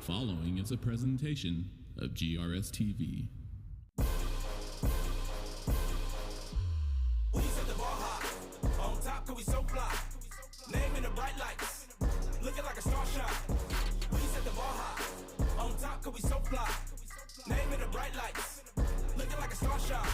The following is a presentation of GRS TV. We set the bar high. On top, cause we so fly. Name in the bright lights. Looking like a star shine. We set the bar high. On top, cause we so fly. Name in the bright lights. Looking like a star shine.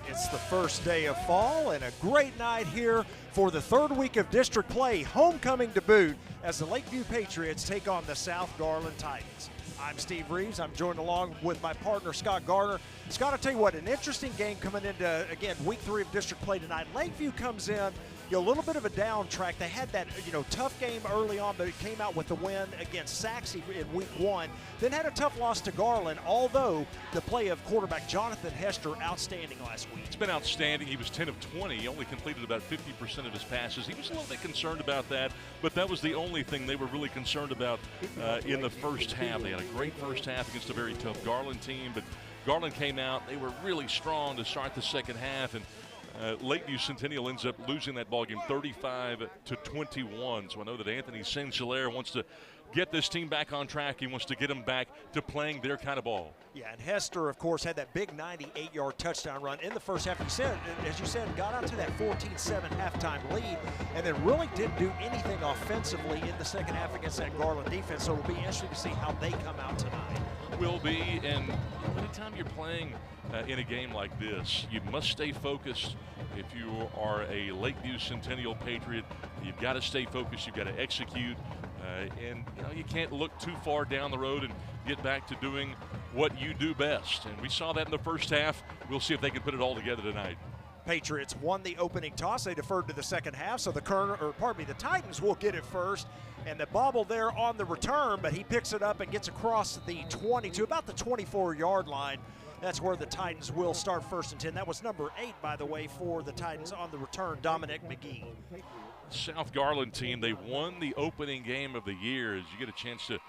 It's the first day of fall and a great night here for the third week of district play, homecoming to boot, as the Lakeview Patriots take on the South Garland Titans. I'm Steve Reeves. I'm joined along with my partner, Scott Garner. Scott, I'll tell you what, an interesting game coming into, again, week 3 of district play tonight. Lakeview comes in, a little bit of a down track. They had that, tough game early on, but it came out with the win against Saxe in week 1. Then had a tough loss to Garland, although the play of quarterback Jonathan Hester outstanding last week. It's been outstanding. He was 10 of 20. He only completed about 50% of his passes. He was a little bit concerned about that, but that was the only thing they were really concerned about in the first half. They had a great first half against a very tough Garland team, but Garland came out. They were really strong to start the second half, and Lakeview Centennial ends up losing that ball game 35-21. So I know that Anthony Saint-Hilaire wants to get this team back on track. He wants to get them back to playing their kind of ball. Yeah, and Hester, of course, had that big 98-yard touchdown run in the first half. As you said, got out to that 14-7 halftime lead, and then really didn't do anything offensively in the second half against that Garland defense. So it'll be interesting to see how they come out tonight. Will be, and anytime you're playing in a game like this, you must stay focused. If you are a Lakeview Centennial Patriot, you've got to stay focused. You've got to execute, and you can't look too far down the road and get back to doing what you do best. And we saw that in the first half. We'll see if they can put it all together tonight. Patriots won the opening toss. They deferred to the second half, so the Titans will get it first. And the bobble there on the return, but he picks it up and gets across the 20 to about the 24-yard line. That's where the Titans will start first and 10. That was number 8, by the way, for the Titans on the return, Dominic McGee. South Garland team, they won the opening game of the year. As you get a chance to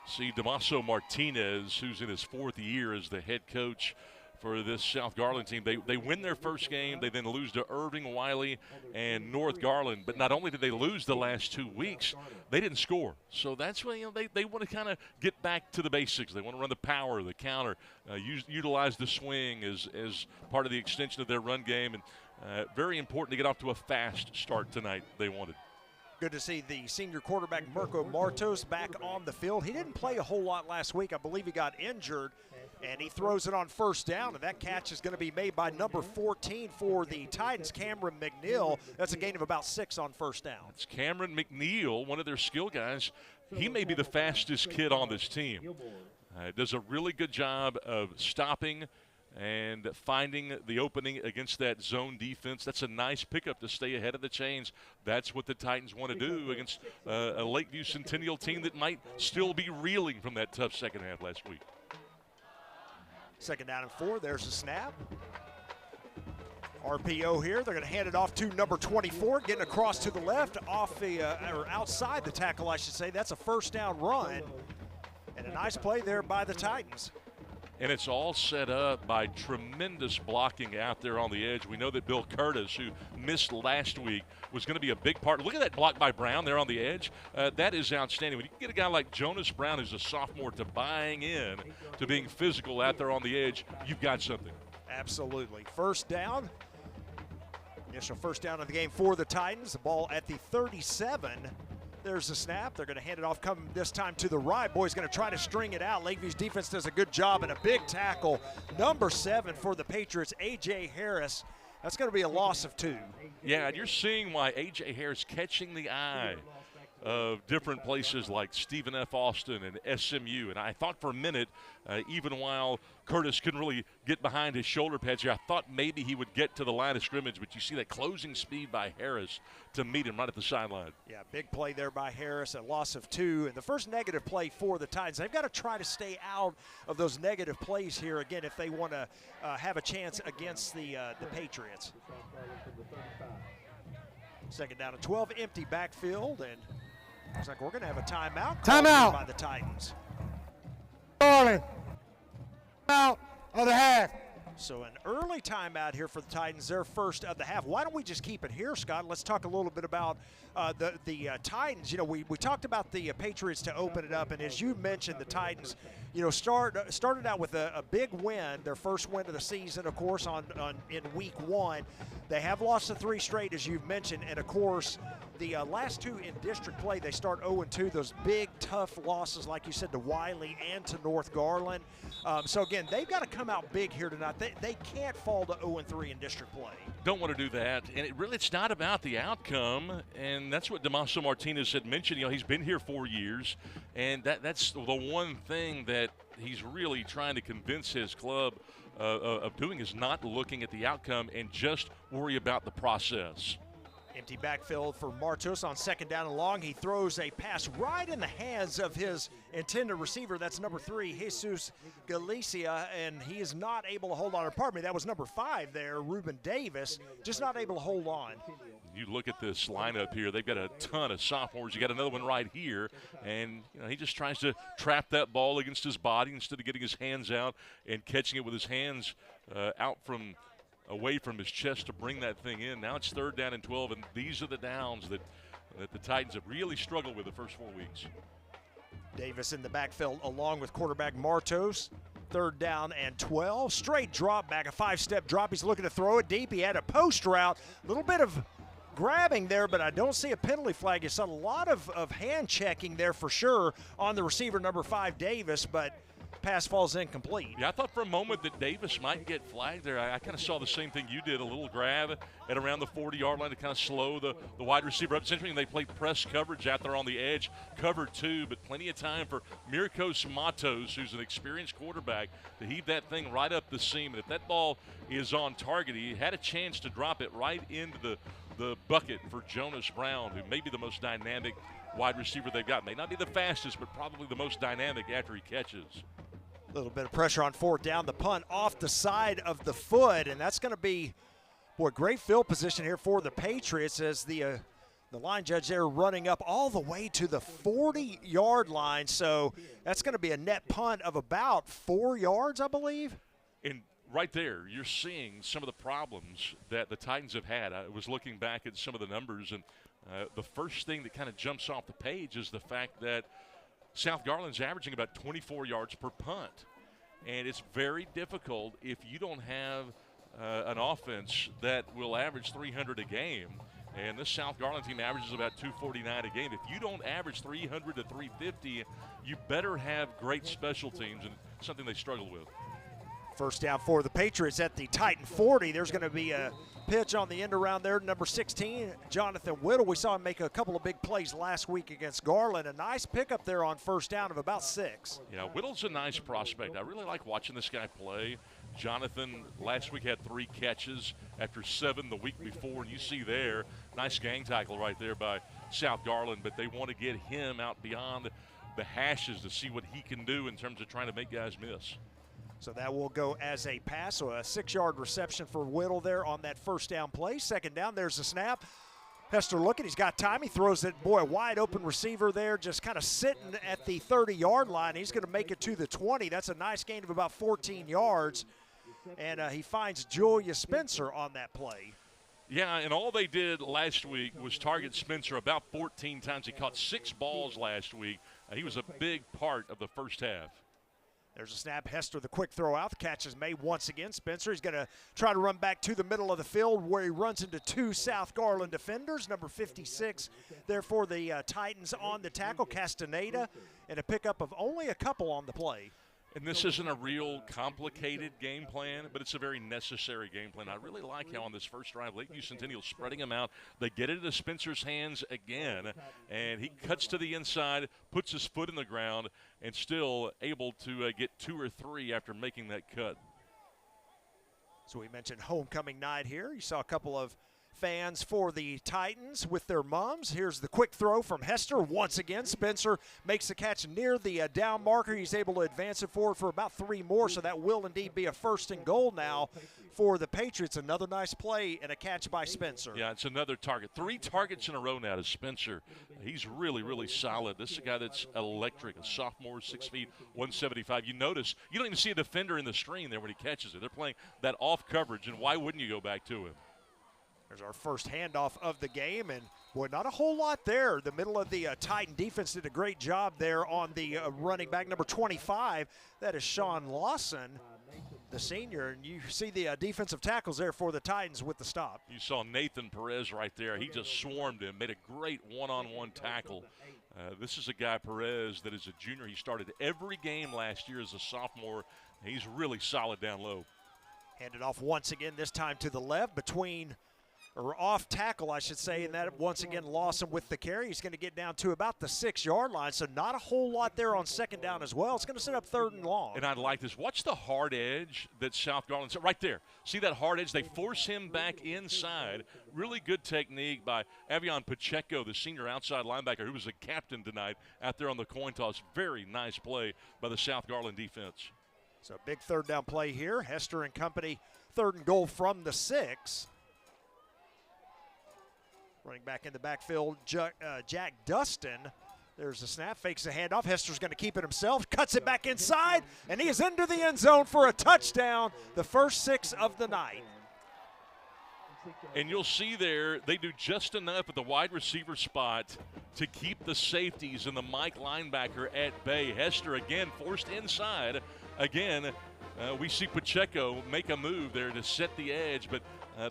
see Damaso Martinez, who's in his 4th year as the head coach for this South Garland team. They win their first game. They then lose to Irving, Wiley, and North Garland. But not only did they lose the last 2 weeks, they didn't score. So that's why they want to kind of get back to the basics. They want to run the power, the counter, utilize the swing as part of the extension of their run game. And very important to get off to a fast start tonight, they wanted. Good to see the senior quarterback Mirko Martos back on the field. He didn't play a whole lot last week. I believe he got injured, and he throws it on first down, and that catch is going to be made by number 14 for the Titans, Cameron McNeil. That's a gain of about 6 on first down. It's Cameron McNeil, one of their skill guys. He may be the fastest kid on this team. Does a really good job of stopping and finding the opening against that zone defense. That's a nice pickup to stay ahead of the chains. That's what the Titans want to do against a Lakeview Centennial team that might still be reeling from that tough second half last week. Second down and 4. There's a snap. RPO here. They're going to hand it off to number 24, getting across to the left, off the or outside the tackle, I should say. That's a first down run, and a nice play there by the Titans. And it's all set up by tremendous blocking out there on the edge. We know that Bill Curtis, who missed last week, was going to be a big part. Look at that block by Brown there on the edge. That is outstanding. When you get a guy like Jonas Brown, who's a sophomore, to buying in to being physical out there on the edge, you've got something. Absolutely. First down. Initial first down of the game for the Titans. The ball at the 37. There's the snap. They're going to hand it off, coming this time to the right. Boy's going to try to string it out. Lakeview's defense does a good job, and a big tackle. Number 7 for the Patriots, A.J. Harris. That's going to be a loss of 2. Yeah, and you're seeing why A.J. Harris catching the eye of different places like Stephen F. Austin and SMU. And I thought for a minute, even while Curtis couldn't really get behind his shoulder pads here, I thought maybe he would get to the line of scrimmage. But you see that closing speed by Harris to meet him right at the sideline. Yeah, big play there by Harris, a loss of 2. And the first negative play for the Titans. They've got to try to stay out of those negative plays here, again, if they want to have a chance against the Patriots. Second down and 12, empty backfield, and looks like we're going to have a timeout. Timeout by the Titans. Garland, out of the half. So an early timeout here for the Titans, their first of the half. Why don't we just keep it here, Scott? Let's talk a little bit about the Titans. You know, we talked about the Patriots to open it up, and as you mentioned, the Titans, you know, started out with a big win, their first win of the season, of course, in week 1. They have lost the 3 straight, as you've mentioned, and of course, the last 2 in district play, they start 0-2. Those big, tough losses, like you said, to Wiley and to North Garland. So again, they've got to come out big here tonight. They can't fall to 0-3 in district play. Don't want to do that, and it's not about the outcome, and that's what Damaso Martinez had mentioned. You know, he's been here 4 years, and that's the one thing that he's really trying to convince his club of doing is not looking at the outcome and just worry about the process. Empty backfield for Martos on second down and long. He throws a pass right in the hands of his intended receiver. That's number 3, Jesus Galicia, and he is not able to hold on. Pardon me, that was number 5 there, Ruben Davis, just not able to hold on. You look at this lineup here, they've got a ton of sophomores. You got another one right here, and you know, he just tries to trap that ball against his body instead of getting his hands out and catching it with his hands out from away from his chest to bring that thing in. Now it's third down and 12, and these are the downs that the Titans have really struggled with the first 4 weeks. Davis in the backfield along with quarterback Martos. Third down and 12. Straight drop back, a 5-step drop. He's looking to throw it deep. He had a post route. A little bit of grabbing there, but I don't see a penalty flag. You saw a lot of hand checking there for sure on the receiver, number 5, Davis, but pass falls incomplete. Yeah, I thought for a moment that Davis might get flagged there. I kind of saw the same thing you did, a little grab at around the 40-yard line to kind of slow the wide receiver up. It's interesting they play press coverage out there on the edge, cover 2, but plenty of time for Mirkos Matos, who's an experienced quarterback, to heave that thing right up the seam. And if that ball is on target, he had a chance to drop it right into the bucket for Jonas Brown, who may be the most dynamic wide receiver they've got. May not be the fastest, but probably the most dynamic after he catches. A little bit of pressure on fourth down. The punt off the side of the foot, and that's going to be, boy, great field position here for the Patriots as the line judge there running up all the way to the 40-yard line. So that's going to be a net punt of about 4 yards, I believe. And right there, you're seeing some of the problems that the Titans have had. I was looking back at some of the numbers, and the first thing that kind of jumps off the page is the fact that South Garland's averaging about 24 yards per punt. And it's very difficult if you don't have an offense that will average 300 a game. And this South Garland team averages about 249 a game. If you don't average 300 to 350, you better have great special teams, and something they struggle with. First down for the Patriots at the Titan 40. There's going to be a pitch on the end around there. Number 16, Jonathan Whittle. We saw him make a couple of big plays last week against Garland. A nice pickup there on first down of about 6. Yeah, Whittle's a nice prospect. I really like watching this guy play. Jonathan last week had 3 catches after 7 the week before. And you see there, nice gang tackle right there by South Garland. But they want to get him out beyond the hashes to see what he can do in terms of trying to make guys miss. So that will go as a pass. So a 6-yard reception for Whittle there on that first down play. Second down, there's the snap. Hester looking, he's got time. He throws it, boy, wide open receiver there, just kind of sitting at the 30-yard line. He's going to make it to the 20. That's a nice gain of about 14 yards. And he finds Julia Spencer on that play. Yeah, and all they did last week was target Spencer about 14 times. He caught 6 balls last week. He was a big part of the first half. There's a snap. Hester, the quick throw out. The catch is made once again. Spencer, he's going to try to run back to the middle of the field where he runs into 2 South Garland defenders. Number 56 there for the Titans on the tackle, Castaneda, and a pickup of only a couple on the play. And this isn't a real complicated game plan, but it's a very necessary game plan. I really like how on this first drive, Lakeview Centennial spreading them out. They get it into Spencer's hands again, and he cuts to the inside, puts his foot in the ground, and still able to get 2 or 3 after making that cut. So we mentioned homecoming night here. You saw a couple of fans for the Titans with their moms. Here's the quick throw from Hester. Once again, Spencer makes the catch near the down marker. He's able to advance it forward for about 3 more, so that will indeed be a 1st and goal now for the Patriots. Another nice play and a catch by Spencer. Yeah, it's another target. 3 targets in a row now to Spencer. He's really, really solid. This is a guy that's electric, a sophomore, 6 feet, 175. You notice, you don't even see a defender in the screen there when he catches it. They're playing that off coverage, and why wouldn't you go back to him? There's our first handoff of the game, and boy, not a whole lot there. The middle of the Titan defense did a great job there on the running back, number 25. That is Sean Lawson, the senior, and you see the defensive tackles there for the Titans with the stop. You saw Nathan Perez right there. He just swarmed him, made a great one-on-one tackle. This is a guy, Perez, that is a junior. He started every game last year as a sophomore. He's really solid down low. Handed off once again, this time to the left between – or off tackle, I should say, and that once again Lawson with the carry. He's going to get down to about the 6-yard line, so not a whole lot there on 2nd down as well. It's going to set up 3rd and long. And I like this. Watch the hard edge that South Garland, right there. See that hard edge? They force him back inside. Really good technique by Avion Pacheco, the senior outside linebacker, who was a captain tonight out there on the coin toss. Very nice play by the South Garland defense. So big 3rd down play here. Hester and company, 3rd and goal from the 6. Running back in the backfield, Jack Dustin. There's a snap, fakes a handoff. Hester's going to keep it himself, cuts it back inside, and he is into the end zone for a touchdown, the first 6 of the night. And you'll see there, they do just enough at the wide receiver spot to keep the safeties and the Mike linebacker at bay. Hester again forced inside. Again, we see Pacheco make a move there to set the edge, but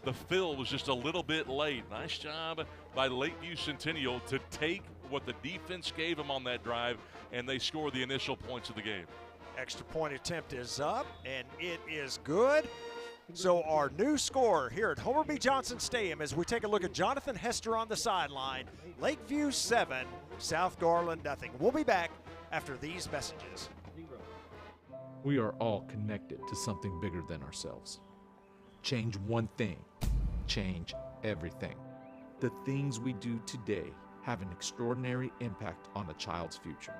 the fill was just a little bit late. Nice job by Lakeview Centennial to take what the defense gave them on that drive, and they score the initial points of the game. Extra point attempt is up, and it is good. So our new score here at Homer B. Johnson Stadium as we take a look at Jonathan Hester on the sideline. Lakeview 7, South Garland nothing. We'll be back after these messages. We are all connected to something bigger than ourselves. Change one thing, change everything. The things we do today have an extraordinary impact on a child's future.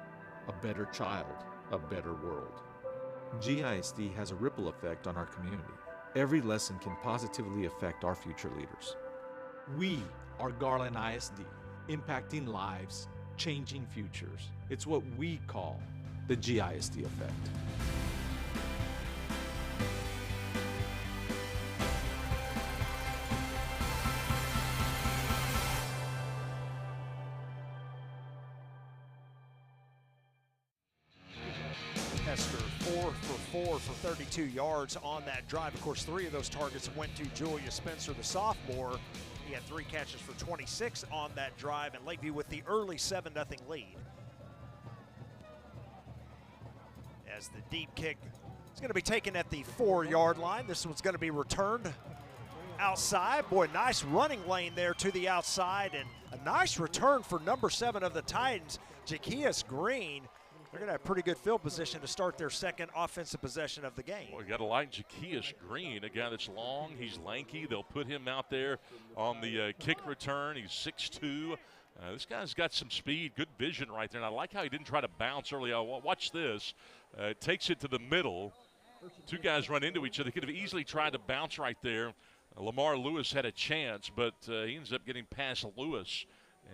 A better child, a better world. GISD has a ripple effect on our community. Every lesson can positively affect our future leaders. We are Garland ISD, impacting lives, changing futures. It's what we call the GISD effect. Hester 4 for 4 for 32 yards on that drive. Of course, 3 of those targets went to Julius Spencer, the sophomore. He had 3 catches for 26 on that drive, and Lakeview with the early 7-0 lead. As the deep kick is going to be taken at the 4-yard line. This one's going to be returned outside. Boy, nice running lane there to the outside, and a nice return for number 7 of the Titans, Jaquias Green. They're going to have pretty good field position to start their 2nd offensive possession of the game. Well, you got to like Jaquias Green, a guy that's long, he's lanky. They'll put him out there on the kick return. He's 6'2". This guy's got some speed, good vision right there. And I like how he didn't try to bounce early on. Watch this. Takes it to the middle. 2 guys run into each other. They could have easily tried to bounce right there. Lamar Lewis had a chance, but he ends up getting past Lewis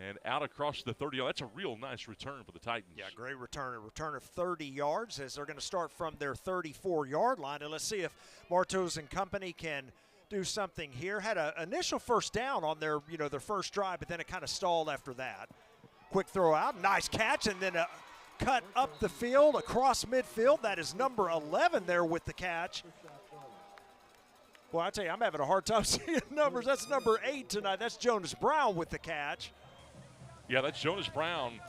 and out across the 30. That's a real nice return for the Titans. Yeah, great return. A return of 30 yards as they're going to start from their 34-yard line. And let's see if Martos and company can do something here. Had an initial first down on their, their first drive, but then it kind of stalled after that. Quick throw out, nice catch, and then a cut up the field across midfield. That is number 11 there with the catch. Well, I tell you, I'm having a hard time seeing numbers. That's number 8 tonight. That's Jonas Brown with the catch. Yeah, that's Jonas Brown.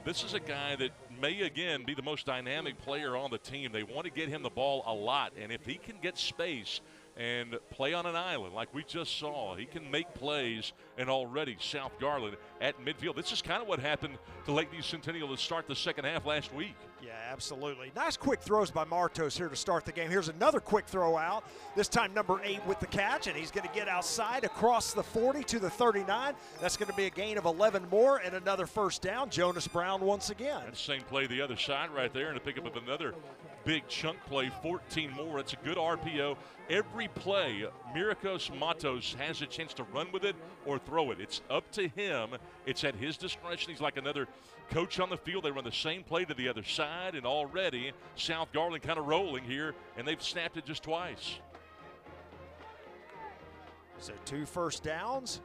This is a guy that may, again, be the most dynamic player on the team. They want to get him the ball a lot, and if he can get space and play on an island like we just saw, he can make plays. And already South Garland at midfield. This is kind of what happened to Lakeview Centennial to start the second half last week. Yeah, absolutely. Nice quick throws by Martos here to start the game. Here's another quick throw out. This time number 8 with the catch, and he's going to get outside across the 40 to the 39. That's going to be a gain of 11 more and another first down. Jonas Brown once again. That same play the other side right there, and a pickup of another big chunk play, 14 more. It's a good RPO. Every play, Miracos Matos has a chance to run with it or throw it. It's up to him. It's at his discretion. He's like another coach on the field. They run the same play to the other side, and already South Garland kind of rolling here, and they've snapped it just twice. So 2 first downs.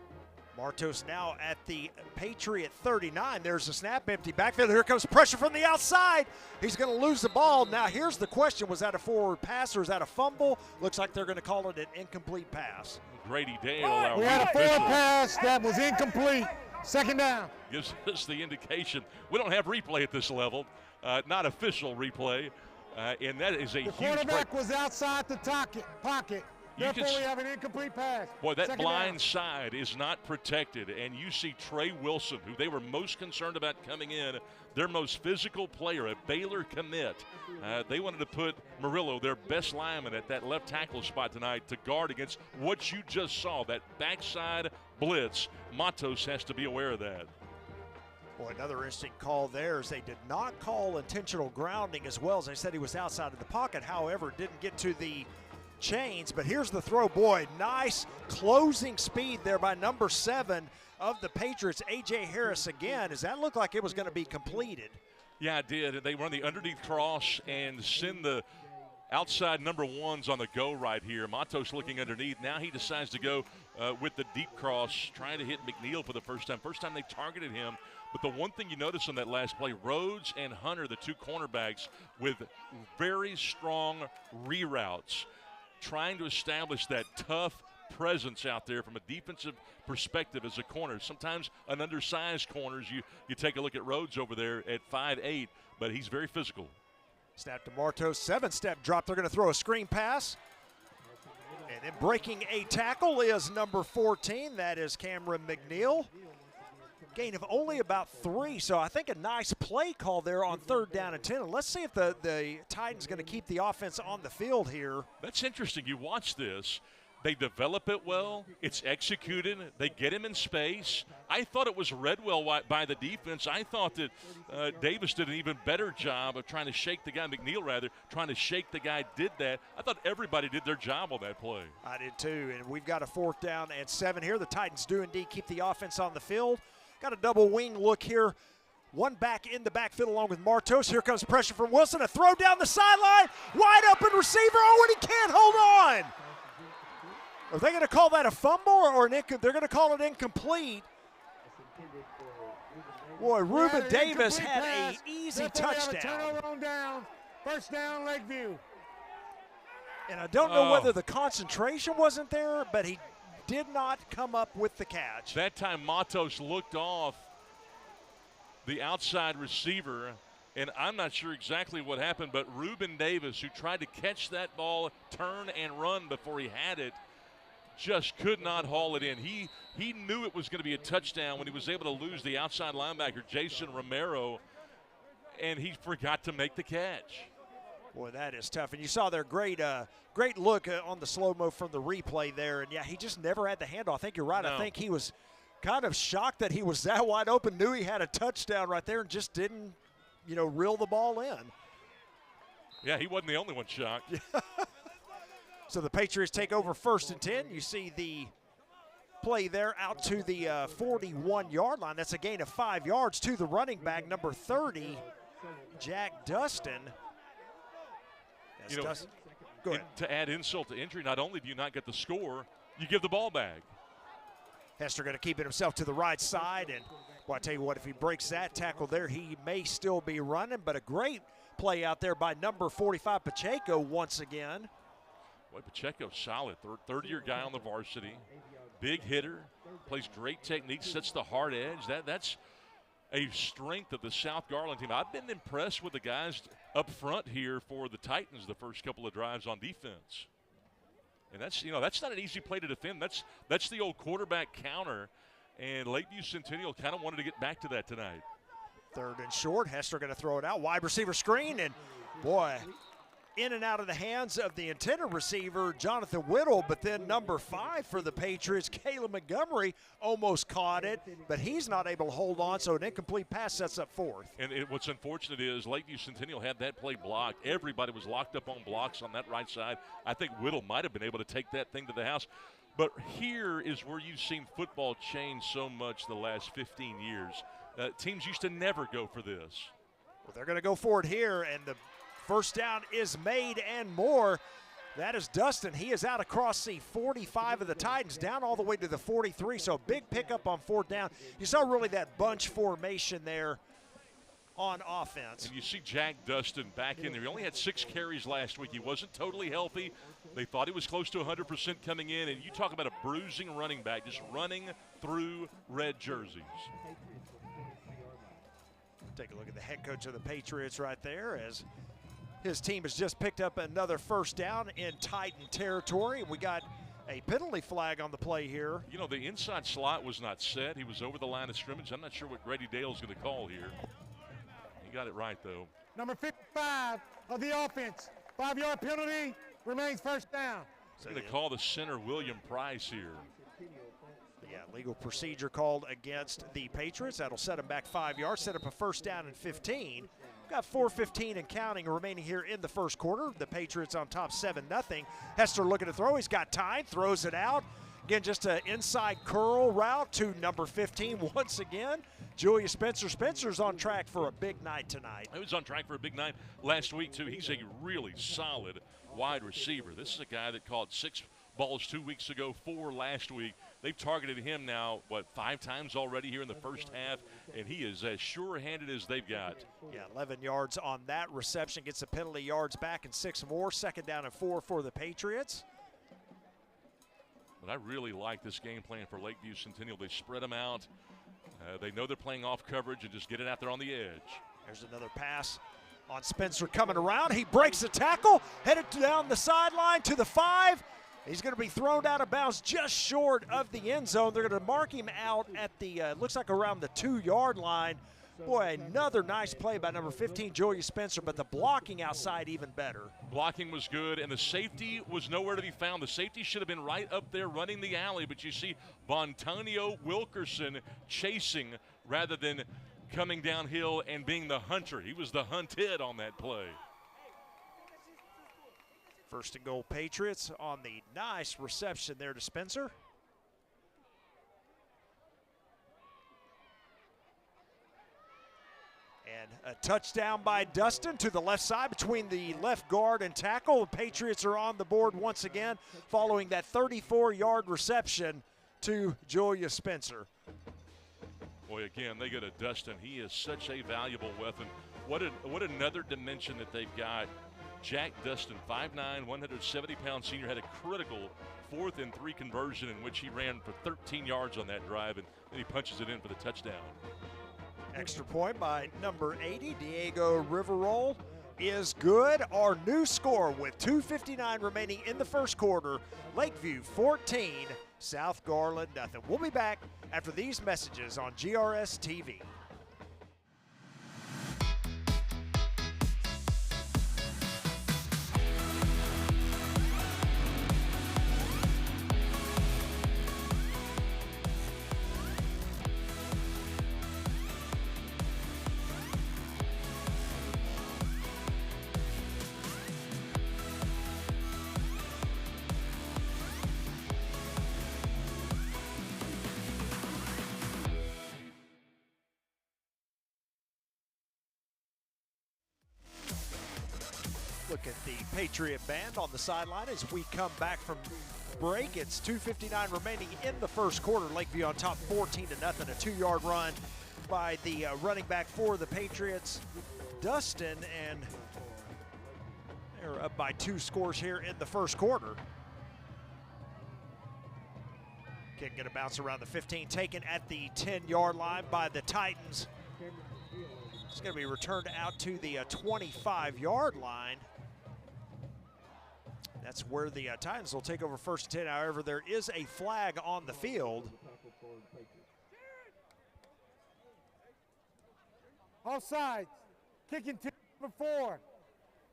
Martos now at the Patriot 39. There's a snap, empty backfield. Here comes pressure from the outside. He's going to lose the ball. Now here's the question. Was that a forward pass or is that a fumble? Looks like they're going to call it an incomplete pass. Grady Dale. We had a forward pass that was incomplete. Second down. Gives us the indication. We don't have replay at this level. Not official replay. And that is a huge break. The quarterback was outside the pocket. Therefore, we have an incomplete pass. Boy, that Second blind down. side is not protected, and you see Trey Wilson, who they were most concerned about coming in, their most physical player, a Baylor commit. They wanted to put Murillo, their best lineman, at that left tackle spot tonight to guard against what you just saw, that backside blitz. Matos has to be aware of that. Boy, another interesting call there is they did not call intentional grounding as well as they said he was outside of the pocket. However, didn't get to the chains, but here's the throw. Boy, nice closing speed there by number 7 of the Patriots, A.J. Harris again. Does that look like it was going to be completed? Yeah, it did. They run the underneath cross and send the outside number 1s on the go right here. Matos looking underneath. Now he decides to go with the deep cross, trying to hit McNeil for the first time. First time they targeted him. But the one thing you notice on that last play, Rhodes and Hunter, the 2 cornerbacks, with very strong reroutes, trying to establish that tough presence out there from a defensive perspective as a corner. Sometimes an undersized corners, you take a look at Rhodes over there at 5'8", but he's very physical. Snap to Martos, 7-step drop. They're going to throw a screen pass. And then breaking a tackle is number 14. That is Cameron McNeil. Gain of only about 3, so I think a nice play call there on 3rd down and 10. And let's see if the Titans going to keep the offense on the field here. That's interesting. You watch this. They develop it well. It's executed. They get him in space. I thought it was read well by the defense. I thought that Davis did an even better job of trying to shake the guy, McNeil rather, trying to shake the guy, did that. I thought everybody did their job on that play. I did too, and we've got a 4th down and 7 here. The Titans do indeed keep the offense on the field. Got a double wing look here. One back in the backfield along with Martos. Here comes pressure from Wilson. A throw down the sideline. Wide open receiver. Oh, and he can't hold on. Are they going to call that a fumble or they're going to call it incomplete? Boy, Reuben Davis had an easy touchdown. Turnover on down. First down, Lakeview. And I don't know whether the concentration wasn't there, but he did not come up with the catch. That time Matos looked off the outside receiver, and I'm not sure exactly what happened, but Reuben Davis, who tried to catch that ball, turn and run before he had it, just could not haul it in. He knew it was going to be a touchdown when he was able to lose the outside linebacker, Jason Romero, and he forgot to make the catch. Boy, that is tough. And you saw their great look on the slow-mo from the replay there. And, yeah, he just never had the handle. I think you're right. No. I think he was kind of shocked that he was that wide open, knew he had a touchdown right there and just didn't, reel the ball in. Yeah, he wasn't the only one shocked. So the Patriots take over 1st and 10. You see the play there out to the 41-yard line. That's a gain of 5 yards to the running back, number 30, Jack Dustin. Go ahead. To add insult to injury, not only do you not get the score, you give the ball back. Hester going to keep it himself to the right side. And, well, I tell you what, if he breaks that tackle there, he may still be running. But a great play out there by number 45, Pacheco, once again. Boy, Pacheco solid. Third-year guy on the varsity. Big hitter. Plays great technique, sets the hard edge. That's a strength of the South Garland team. I've been impressed with the guys up front here for the Titans the first couple of drives on defense. And that's, that's not an easy play to defend. That's the old quarterback counter, and Lakeview Centennial kind of wanted to get back to that tonight. 3rd and short. Hester going to throw it out. Wide receiver screen, and boy, in and out of the hands of the intended receiver, Jonathan Whittle, but then number 5 for the Patriots, Caleb Montgomery, almost caught it, but he's not able to hold on, so an incomplete pass sets up 4th. And what's unfortunate is Lakeview Centennial had that play blocked. Everybody was locked up on blocks on that right side. I think Whittle might have been able to take that thing to the house. But here is where you've seen football change so much the last 15 years. Teams used to never go for this. Well, they're going to go for it here, and the first down is made and more. That is Dustin. He is out across the 45 of the Titans, down all the way to the 43. So big pickup on 4th down. You saw really that bunch formation there on offense. And you see Jack Dustin back in there. He only had 6 carries last week. He wasn't totally healthy. They thought he was close to 100% coming in. And you talk about a bruising running back, just running through red jerseys. Take a look at the head coach of the Patriots right there as his team has just picked up another first down in Titan territory. We got a penalty flag on the play here. The inside slot was not set. He was over the line of scrimmage. I'm not sure what Grady Dale's going to call here. He got it right, though. Number 55 of the offense. 5-yard penalty, remains first down. They're going to call the center William Price here. Yeah, legal procedure called against the Patriots. That'll set them back 5 yards, set up a first down and 15. Got 4:15 and counting remaining here in the first quarter. The Patriots on top 7-0. Hester looking to throw. He's got time, throws it out. Again, just an inside curl route to number 15 once again. Julius Spencer. Spencer's on track for a big night tonight. He was on track for a big night last week, too. He's a really solid wide receiver. This is a guy that caught 6 balls 2 weeks ago, 4 last week. They've targeted him now, 5 times already here in the first half, and he is as sure-handed as they've got. Yeah, 11 yards on that reception. Gets the penalty yards back and 6 more. 2nd down and 4 for the Patriots. But I really like this game plan for Lakeview Centennial. They spread them out. They know they're playing off coverage and just get it out there on the edge. There's another pass on Spencer coming around. He breaks the tackle, headed down the sideline to the 5. He's going to be thrown out of bounds just short of the end zone. They're going to mark him out at the, looks like around the 2-yard line. Boy, another nice play by number 15, Julius Spencer, but the blocking outside even better. Blocking was good, and the safety was nowhere to be found. The safety should have been right up there running the alley, but you see Bontonio Wilkerson chasing rather than coming downhill and being the hunter. He was the hunted on that play. 1st and goal Patriots on the nice reception there to Spencer. And a touchdown by Dustin to the left side between the left guard and tackle. The Patriots are on the board once again following that 34-yard reception to Julius Spencer. Boy, again, they go to Dustin. He is such a valuable weapon. What another dimension that they've got. Jack Dustin, 5'9", 170-pound senior, had a critical 4th and 3 conversion in which he ran for 13 yards on that drive, and then he punches it in for the touchdown. Extra point by number 80, Diego Riverroll, is good. Our new score with 2:59 remaining in the first quarter, Lakeview 14, South Garland nothing. We'll be back after these messages on GRS TV. Look at the Patriot band on the sideline as we come back from break. It's 2:59 remaining in the first quarter. Lakeview on top 14-0. A 2-yard run by the running back for the Patriots, Dustin, and they're up by 2 scores here in the first quarter. Kick gonna bounce around the 15, taken at the 10-yard line by the Titans. It's going to be returned out to the 25-yard line. That's where the Titans will take over first and 10. However, there is a flag on the field. Offsides. Kicking number 4.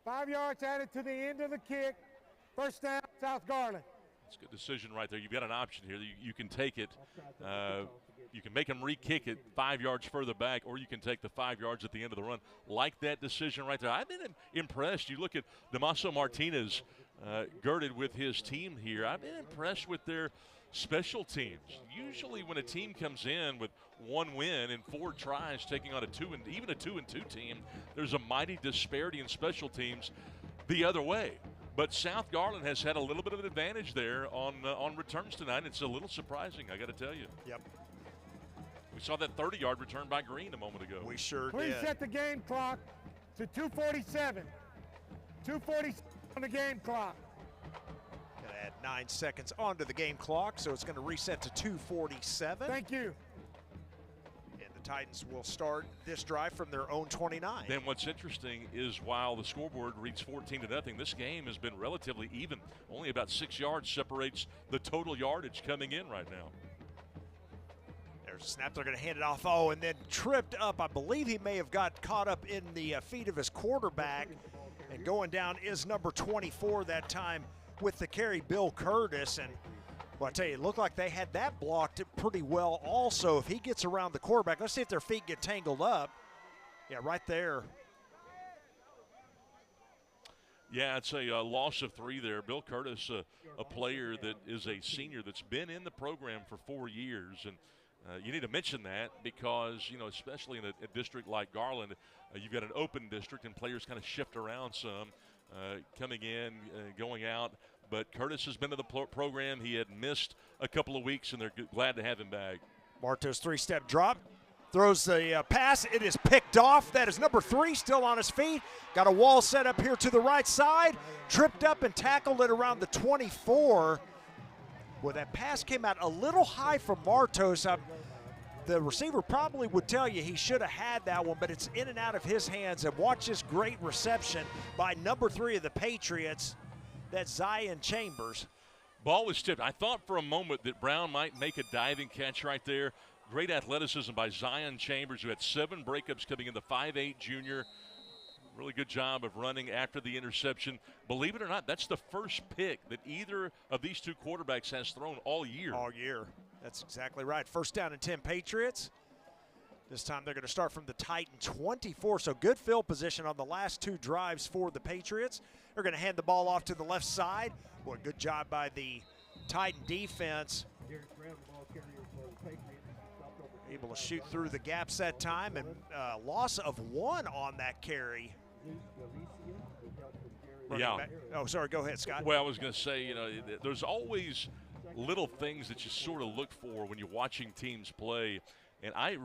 5 yards added to the end of the kick. First down, South Garland. It's a good decision right there. You've got an option here. You can take it. You can make them re-kick it 5 yards further back, or you can take the 5 yards at the end of the run. Like that decision right there. I've been impressed. You look at Damaso Martinez girded with his team here. I've been impressed with their special teams. Usually when a team comes in with 1 win and 4 tries taking on a 2-2 team, there's a mighty disparity in special teams the other way. But South Garland has had a little bit of an advantage there on returns tonight. It's a little surprising, I got to tell you. Yep. We saw that 30-yard return by Green a moment ago. We sure did. Please set the game clock to 2:47. 2:47 on the game clock. Gonna add 9 seconds onto the game clock, so it's gonna reset to 2:47. Thank you. And the Titans will start this drive from their own 29. Then what's interesting is while the scoreboard reads 14-0, this game has been relatively even. Only about 6 yards separates the total yardage coming in right now. There's a snap. They're going to hand it off. Oh, and then tripped up. I believe he may have got caught up in the feet of his quarterback. And going down is number 24 that time with the carry, Bill Curtis. And well, I tell you, it looked like they had that blocked pretty well also. If he gets around the quarterback, let's see if their feet get tangled up. Yeah, right there. Yeah, it's a loss of 3 there. Bill Curtis, a player that is a senior that's been in the program for 4 years. And you need to mention that because, you know, especially in a district like Garland, you've got an open district and players kind of shift around some, coming in, going out. But Curtis has been to the program. He had missed a couple of weeks, and they're glad to have him back. Marto's 3-step drop. Throws the pass. It is picked off. That is number 3 still on his feet. Got a wall set up here to the right side. Tripped up and tackled it around the 24. Well, that pass came out a little high for Martos. The receiver probably would tell you he should have had that one, but it's in and out of his hands. And watch this great reception by number 3 of the Patriots. That's Zion Chambers. Ball was tipped. I thought for a moment that Brown might make a diving catch right there. Great athleticism by Zion Chambers, who had 7 breakups coming in, the 5'8" junior. Really good job of running after the interception. Believe it or not, that's the first pick that either of these 2 quarterbacks has thrown all year. All year. That's exactly right. First down and 10 Patriots. This time they're going to start from the Titan 24. So good field position on the last 2 drives for the Patriots. They're going to hand the ball off to the left side. Boy, good job by the Titan defense. Able to shoot through the gaps that time, and loss of 1 on that carry. Yeah. Oh, sorry. Go ahead, Scott. Well, I was going to say, you know, there's always little things that you sort of look for when you're watching teams play, and I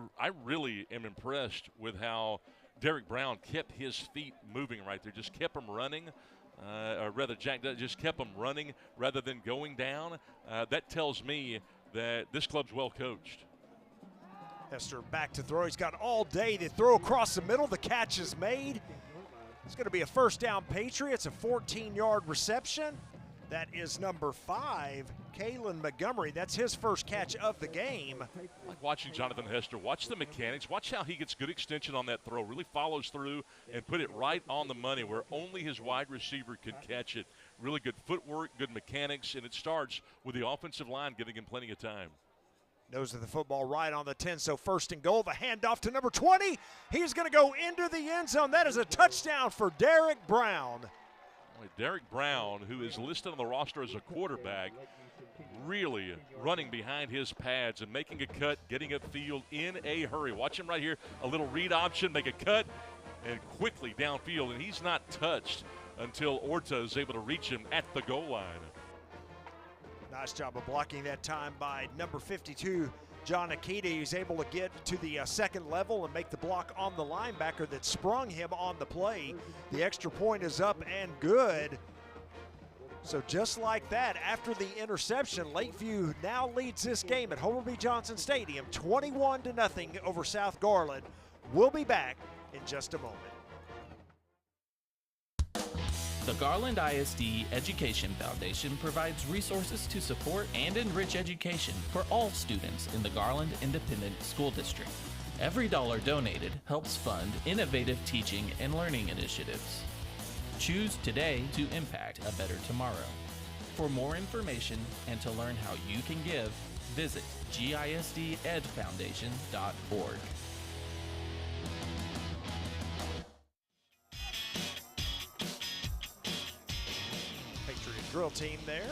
really am impressed with how Derek Brown kept his feet moving right there, just kept them running. Or rather, Jack just kept them running rather than going down. That tells me that this club's well coached. Hester back to throw. He's got all day to throw across the middle. The catch is made. It's going to be a first down Patriots, a 14-yard reception. That is number 5, Kalen Montgomery. That's his first catch of the game. Like watching Jonathan Hester. Watch the mechanics. Watch how he gets good extension on that throw. Really follows through and put it right on the money where only his wide receiver could catch it. Really good footwork, good mechanics, and it starts with the offensive line giving him plenty of time. Nose of the football right on the 10, so first and goal. The handoff to number 20. He's going to go into the end zone. That is a touchdown for Derek Brown. Derek Brown, who is listed on the roster as a quarterback, really running behind his pads and making a cut, getting upfield in a hurry. Watch him right here, a little read option, make a cut, and quickly downfield. And he's not touched until Orta is able to reach him at the goal line. Nice job of blocking that time by number 52, John Akita. He's able to get to the second level and make the block on the linebacker that sprung him on the play. The extra point is up and good. So just like that, after the interception, Lakeview now leads this game at Homer B. Johnson Stadium, 21-0 over South Garland. We'll be back in just a moment. The Garland ISD Education Foundation provides resources to support and enrich education for all students in the Garland Independent School District. Every dollar donated helps fund innovative teaching and learning initiatives. Choose today to impact a better tomorrow. For more information and to learn how you can give, visit gisdedfoundation.org. Drill team there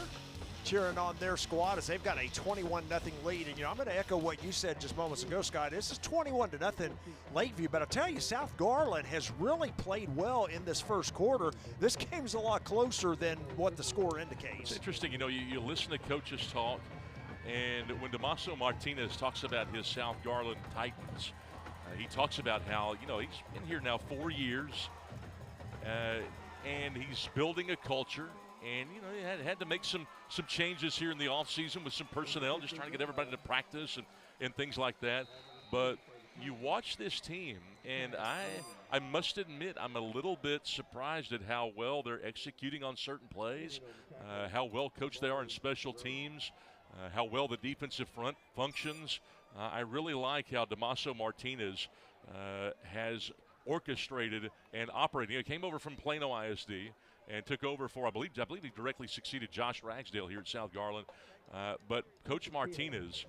cheering on their squad as they've got a 21-0 lead. And, I'm going to echo what you said just moments ago, Scott. This is 21-0 Lakeview, but I'll tell you, South Garland has really played well in this first quarter. This game's a lot closer than what the score indicates. It's interesting, you listen to coaches talk, and when Damaso Martinez talks about his South Garland Titans, he talks about how, he's been here now 4 years, and he's building a culture. And, he had to make some changes here in the offseason with some personnel, just trying to get everybody to practice and things like that. But you watch this team, and I must admit I'm a little bit surprised at how well they're executing on certain plays, how well coached they are in special teams, how well the defensive front functions. I really like how Damaso Martinez has orchestrated and operated. He came over from Plano ISD and took over for, I believe he directly succeeded Josh Ragsdale here at South Garland. But Coach Martinez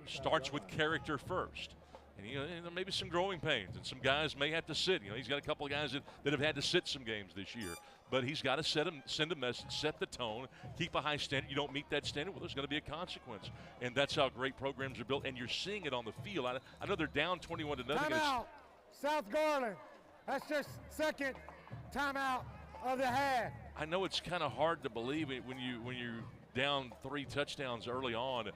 starts with character first. And maybe some growing pains, and some guys may have to sit. He's got a couple of guys that have had to sit some games this year. But he's got to send a message, set the tone, keep a high standard. You don't meet that standard, well, there's going to be a consequence. And that's how great programs are built, and you're seeing it on the field. I know they're down 21-0. Timeout, South Garland. That's just second timeout of the half. I know it's kind of hard to believe it when you're down 3 touchdowns early on,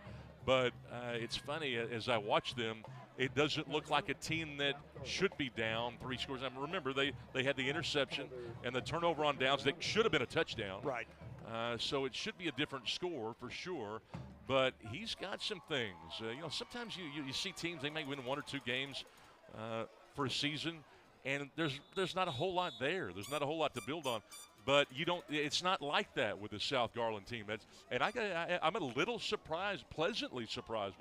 but it's funny as I watch them. It doesn't look like a team that should be down 3 scores. I mean, remember, they had the interception and the turnover on downs that should have been a touchdown. Right. So it should be a different score for sure. But he's got some things. Sometimes you see teams, they may win 1 or 2 games for a season, and there's not a whole lot there. There's not a whole lot to build on. But it's not like that with the South Garland team. I'm a little surprised, pleasantly surprised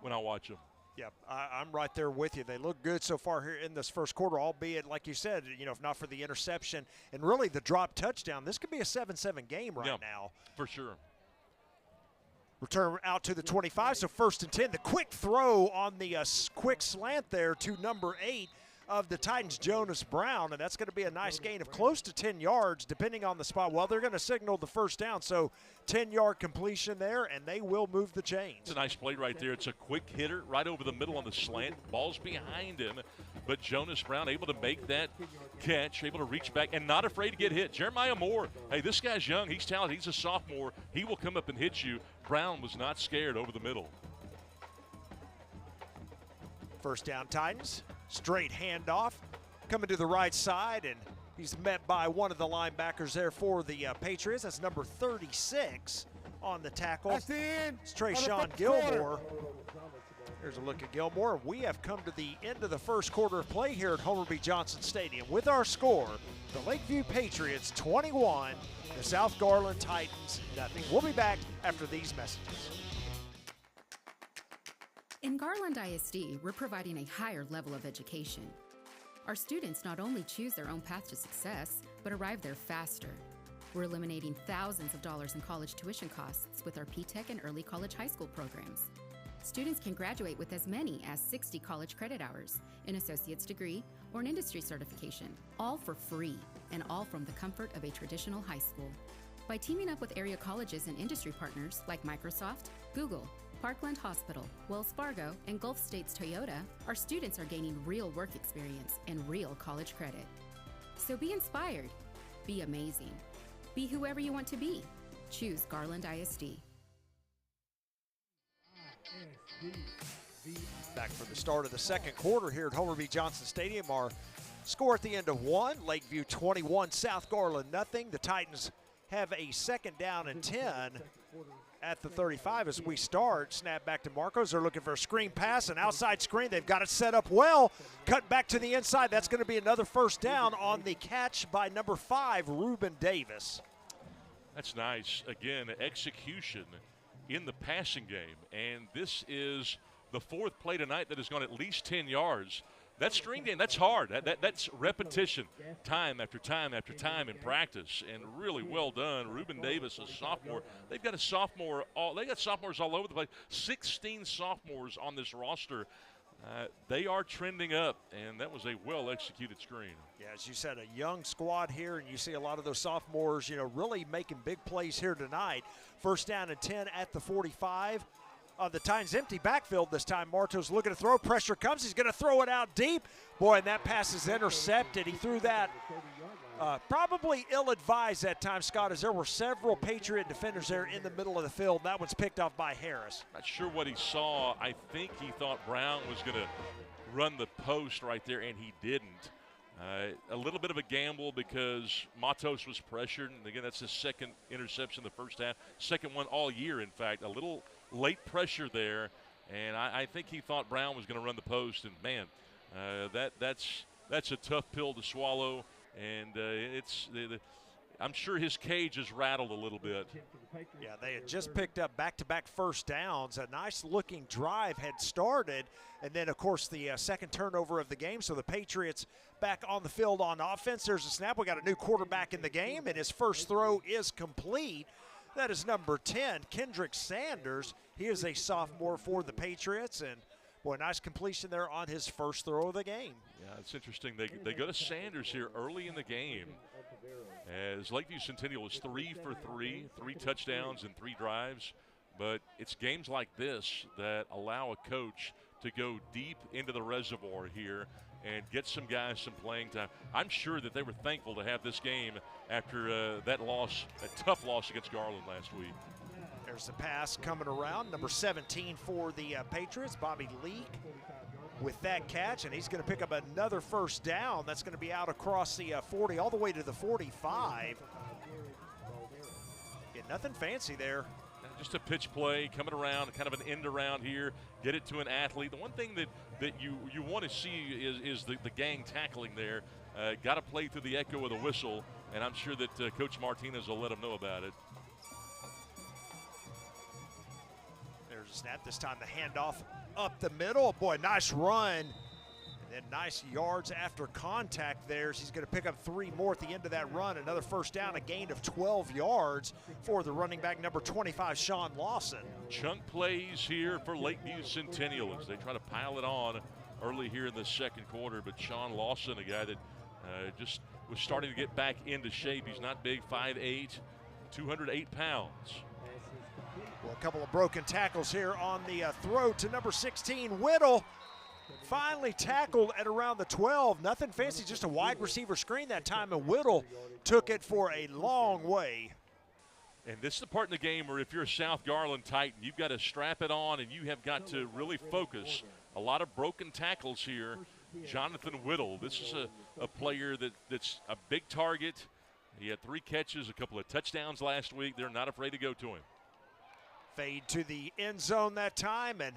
when I watch them. Yep, I'm right there with you. They look good so far here in this first quarter, albeit, like you said, if not for the interception and really the drop touchdown, this could be a 7-7 game now. For sure. Return out to the 25, so 1st and 10. The quick throw on the quick slant there to number 8 of the Titans, Jonas Brown, and that's going to be a nice gain of close to 10 yards depending on the spot. Well, they're going to signal the first down, so 10-yard completion there, and they will move the chains. It's a nice play right there. It's a quick hitter right over the middle on the slant. Ball's behind him, but Jonas Brown able to make that catch, able to reach back, and not afraid to get hit. Jeremiah Moore, hey, this guy's young. He's talented. He's a sophomore. He will come up and hit you. Brown was not scared over the middle. First down, Titans. Straight handoff, coming to the right side, and he's met by one of the linebackers there for the Patriots. That's number 36 on the tackle. That's the end. It's Trayshawn Gilmore. Here's a look at Gilmore. We have come to the end of the first quarter of play here at Homer B. Johnson Stadium with our score, the Lakeview Patriots 21, the South Garland Titans nothing. We'll be back after these messages. In Garland ISD, we're providing a higher level of education. Our students not only choose their own path to success, but arrive there faster. We're eliminating thousands of dollars in college tuition costs with our P-Tech and early college high school programs. Students can graduate with as many as 60 college credit hours, an associate's degree, or an industry certification, all for free, and all from the comfort of a traditional high school. By teaming up with area colleges and industry partners like Microsoft, Google, Parkland Hospital, Wells Fargo, and Gulf States Toyota, our students are gaining real work experience and real college credit. So be inspired, be amazing, be whoever you want to be. Choose Garland ISD. Back for the start of the second quarter here at Homer B. Johnson Stadium. Our score at the end of 1, Lakeview 21, South Garland nothing. The Titans have a second down and 10 at the 35 as we start. Snap back to Marcos. They're looking for a screen pass, an outside screen. They've got it set up well. Cut back to the inside. That's going to be another first down on the catch by number 5, Reuben Davis. That's nice. Again, execution in the passing game. And this is the 4th play tonight that has gone at least 10 yards. That screen game, that's hard. That's repetition, time after time after time in practice, and really well done. Reuben Davis, a sophomore. They've got a sophomore. They got sophomores all over the place. 16 sophomores on this roster. They are trending up, and that was a well-executed screen. Yeah, as you said, a young squad here, and you see a lot of those sophomores, you know, really making big plays here tonight. First down and 10 at the 45. The Titans empty backfield this time. Marto's looking to throw. Pressure comes. He's going to throw it out deep. Boy, and that pass is intercepted. He threw that probably ill-advised that time, Scott, as there were several Patriot defenders there in the middle of the field. That one's picked off by Harris. Not sure what he saw. I think he thought Brown was going to run the post right there, and he didn't. A little bit of a gamble because Matos was pressured. And, again, that's his 2nd interception in the first half. 2nd one all year, in fact. A little late pressure there, and I think he thought Brown was going to run the post. And, man, that's a tough pill to swallow. And I'm sure his cage is rattled a little bit. Yeah, they had just picked up back-to-back first downs. A nice-looking drive had started, and then, of course, the 2nd turnover of the game. So the Patriots back on the field on offense. There's a snap. We got a new quarterback in the game, and his first throw is complete. That is number 10, Kendrick Sanders. He is a sophomore for the Patriots, and boy, nice completion there on his first throw of the game. Yeah, it's interesting. They go to Sanders here early in the game, as Lakeview Centennial was 3 for 3, 3 touchdowns and 3 drives. But it's games like this that allow a coach to go deep into the reservoir here and get some guys some playing time. I'm sure that they were thankful to have this game after that loss, a tough loss against Garland last week. There's the pass coming around, number 17 for the Patriots, Bobby Leak, with that catch, and he's going to pick up another first down. That's going to be out across the 40 all the way to the 45. Yeah, nothing fancy there. Just a pitch play coming around, kind of an end around here, get it to an athlete. The one thing that you want to see is the gang tackling there. Got to play through the echo of the whistle, and I'm sure that Coach Martinez will let them know about it. There's a snap. This time the handoff up the middle. Boy, nice run. And then nice yards after contact there. He's going to pick up 3 more at the end of that run. Another first down, a gain of 12 yards for the running back, number 25, Sean Lawson. Chunk plays here for Lakeview Centennial as they try to pile it on early here in the 2nd quarter. But Sean Lawson, a guy that just was starting to get back into shape. He's not big, 5'8", 208 pounds. Well, a couple of broken tackles here on the throw to number 16, Whittle. Finally tackled at around the 12. Nothing fancy, just a wide receiver screen that time, and Whittle took it for a long way. And this is the part in the game where if you're a South Garland Titan, you've got to strap it on and you have got to really focus. A lot of broken tackles here. Jonathan Whittle, this is a player that's a big target. He had 3 catches, a couple of touchdowns last week. They're not afraid to go to him. Fade to the end zone that time, and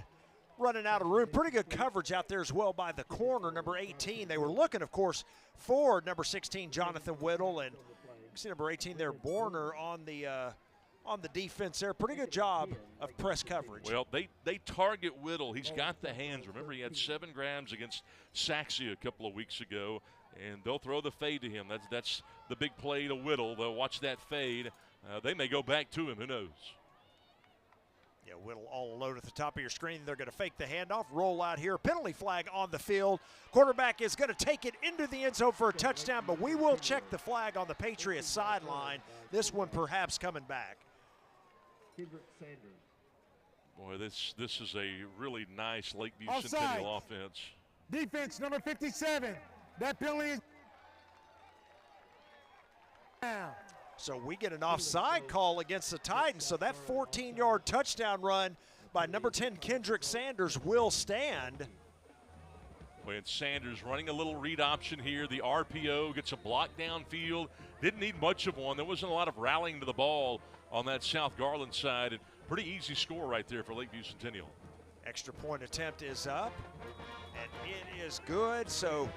running out of room. Pretty good coverage out there as well by the corner, number 18. They were looking, of course, for number 16, Jonathan Whittle, and you see number 18 there, Borner, on the defense there. Pretty good job of press coverage. Well, they target Whittle. He's got the hands. Remember, he had 7 grabs against Saxey a couple of weeks ago, and they'll throw the fade to him. That's the big play to Whittle. They'll watch that fade. They may go back to him. Who knows? Yeah, Whittle all alone at the top of your screen. They're going to fake the handoff, roll out here. Penalty flag on the field. Quarterback is going to take it into the end zone for a touchdown, but we will check the flag on the Patriots sideline. This one perhaps coming back. Boy, this is a really nice Lakeview Offside. Centennial offense. Defense number 57. That penalty is down. So we get an offside call against the Titans. So that 14-yard touchdown run by number 10, Kendrick Sanders, will stand. When Sanders running a little read option here, the RPO gets a block downfield. Didn't need much of one. There wasn't a lot of rallying to the ball on that South Garland side. And pretty easy score right there for Lakeview Centennial. Extra point attempt is up, and it is good. So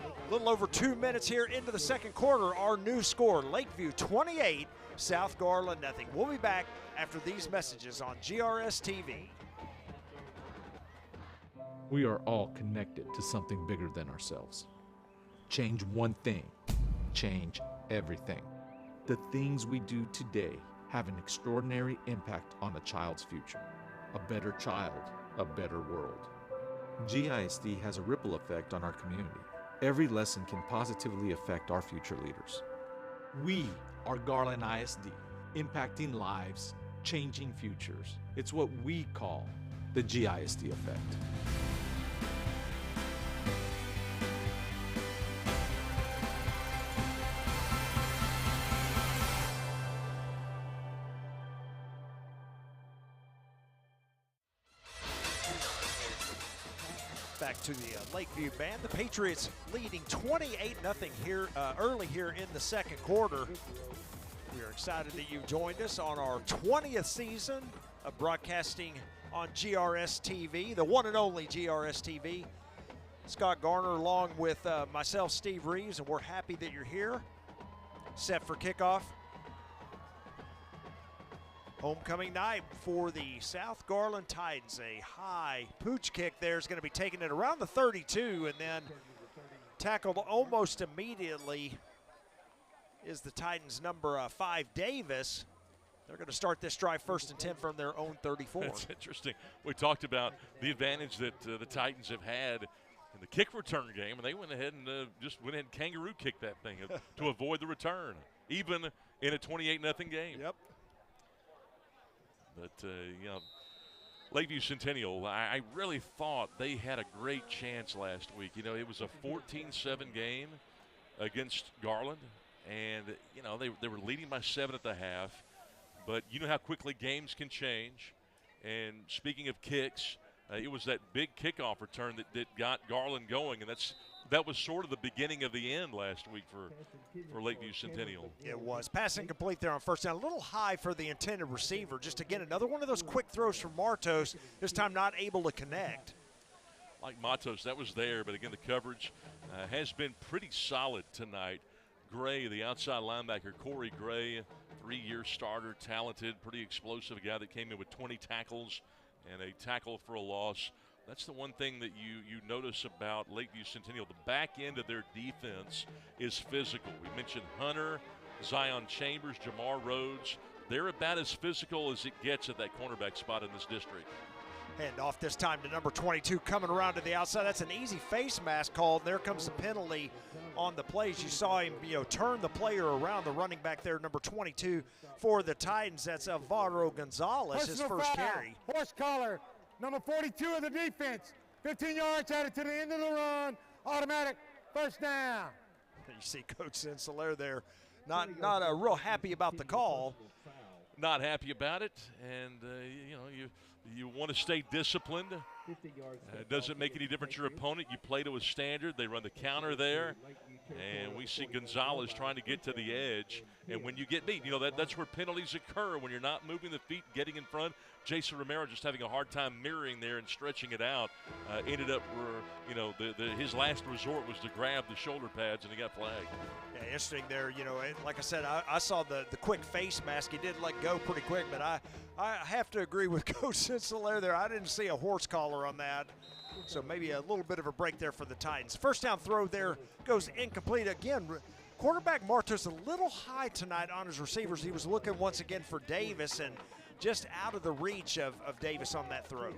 a little over 2 minutes here into the second quarter. Our new score, Lakeview 28, South Garland nothing. We'll be back after these messages on GRS TV. We are all connected to something bigger than ourselves. Change one thing, change everything. The things we do today have an extraordinary impact on a child's future. A better child, a better world. GISD has a ripple effect on our community. Every lesson can positively affect our future leaders. We are Garland ISD, impacting lives, changing futures. It's what we call the GISD effect. Back to the Lakeview band. The Patriots leading 28-0 here early here in the second quarter. We are excited that you joined us on our 20th season of broadcasting on GRS TV, the one and only GRS TV. Scott Garner along with myself, Steve Reeves, and we're happy that you're here. Set for kickoff. Homecoming night for the South Garland Titans. A high pooch kick there is going to be taking it around the 32, and then tackled almost immediately is the Titans' number 5, Davis. They're going to start this drive 1st and 10 from their own 34. That's interesting. We talked about the advantage that the Titans have had in the kick return game, and they went ahead and just went ahead and kangaroo kicked that thing to avoid the return, even in a 28-0 game. Yep. But, you know, Lakeview Centennial, I really thought they had a great chance last week. You know, it was a 14-7 game against Garland, and, you know, they were leading by 7 at the half. But you know how quickly games can change. And speaking of kicks, it was that big kickoff return that got Garland going, and that was sort of the beginning of the end last week for Lakeview Centennial. It was. Pass incomplete there on first down. A little high for the intended receiver. Just, again, another one of those quick throws from Martos, this time not able to connect. Like Matos, that was there, but again, the coverage has been pretty solid tonight. Gray, the outside linebacker, Corey Gray, 3-year starter, talented, pretty explosive, a guy that came in with 20 tackles and a tackle for a loss. That's the one thing that you notice about Lakeview Centennial. The back end of their defense is physical. We mentioned Hunter, Zion Chambers, Jamar Rhodes. They're about as physical as it gets at that cornerback spot in this district. Hand off this time to number 22 coming around to the outside. That's an easy face mask called. There comes the penalty on the plays. You saw him, turn the player around, the running back there, number 22 for the Titans. That's Alvaro Gonzalez, his first carry. Horse collar, number 42 of the defense. 15 yards added to the end of the run. Automatic first down. You see Coach Sinclair there, not real happy about the call. Not happy about it, and you want to stay disciplined. It doesn't make any difference your opponent. You play to a standard. They run the counter there, and we see Gonzalez trying to get to the edge. And when you get beat, that's where penalties occur, when you're not moving the feet, getting in front. Jason Romero just having a hard time mirroring there and stretching it out. Ended up where, his last resort was to grab the shoulder pads, and he got flagged. Yeah, interesting there. Like I said, I saw the quick face mask. He did let go pretty quick, but I have to agree with Coach Sinclair there. I didn't see a horse collar on that. So maybe a little bit of a break there for the Titans. First down throw there goes incomplete. Again, quarterback Martos a little high tonight on his receivers. He was looking once again for Davis and just out of the reach of Davis on that throw.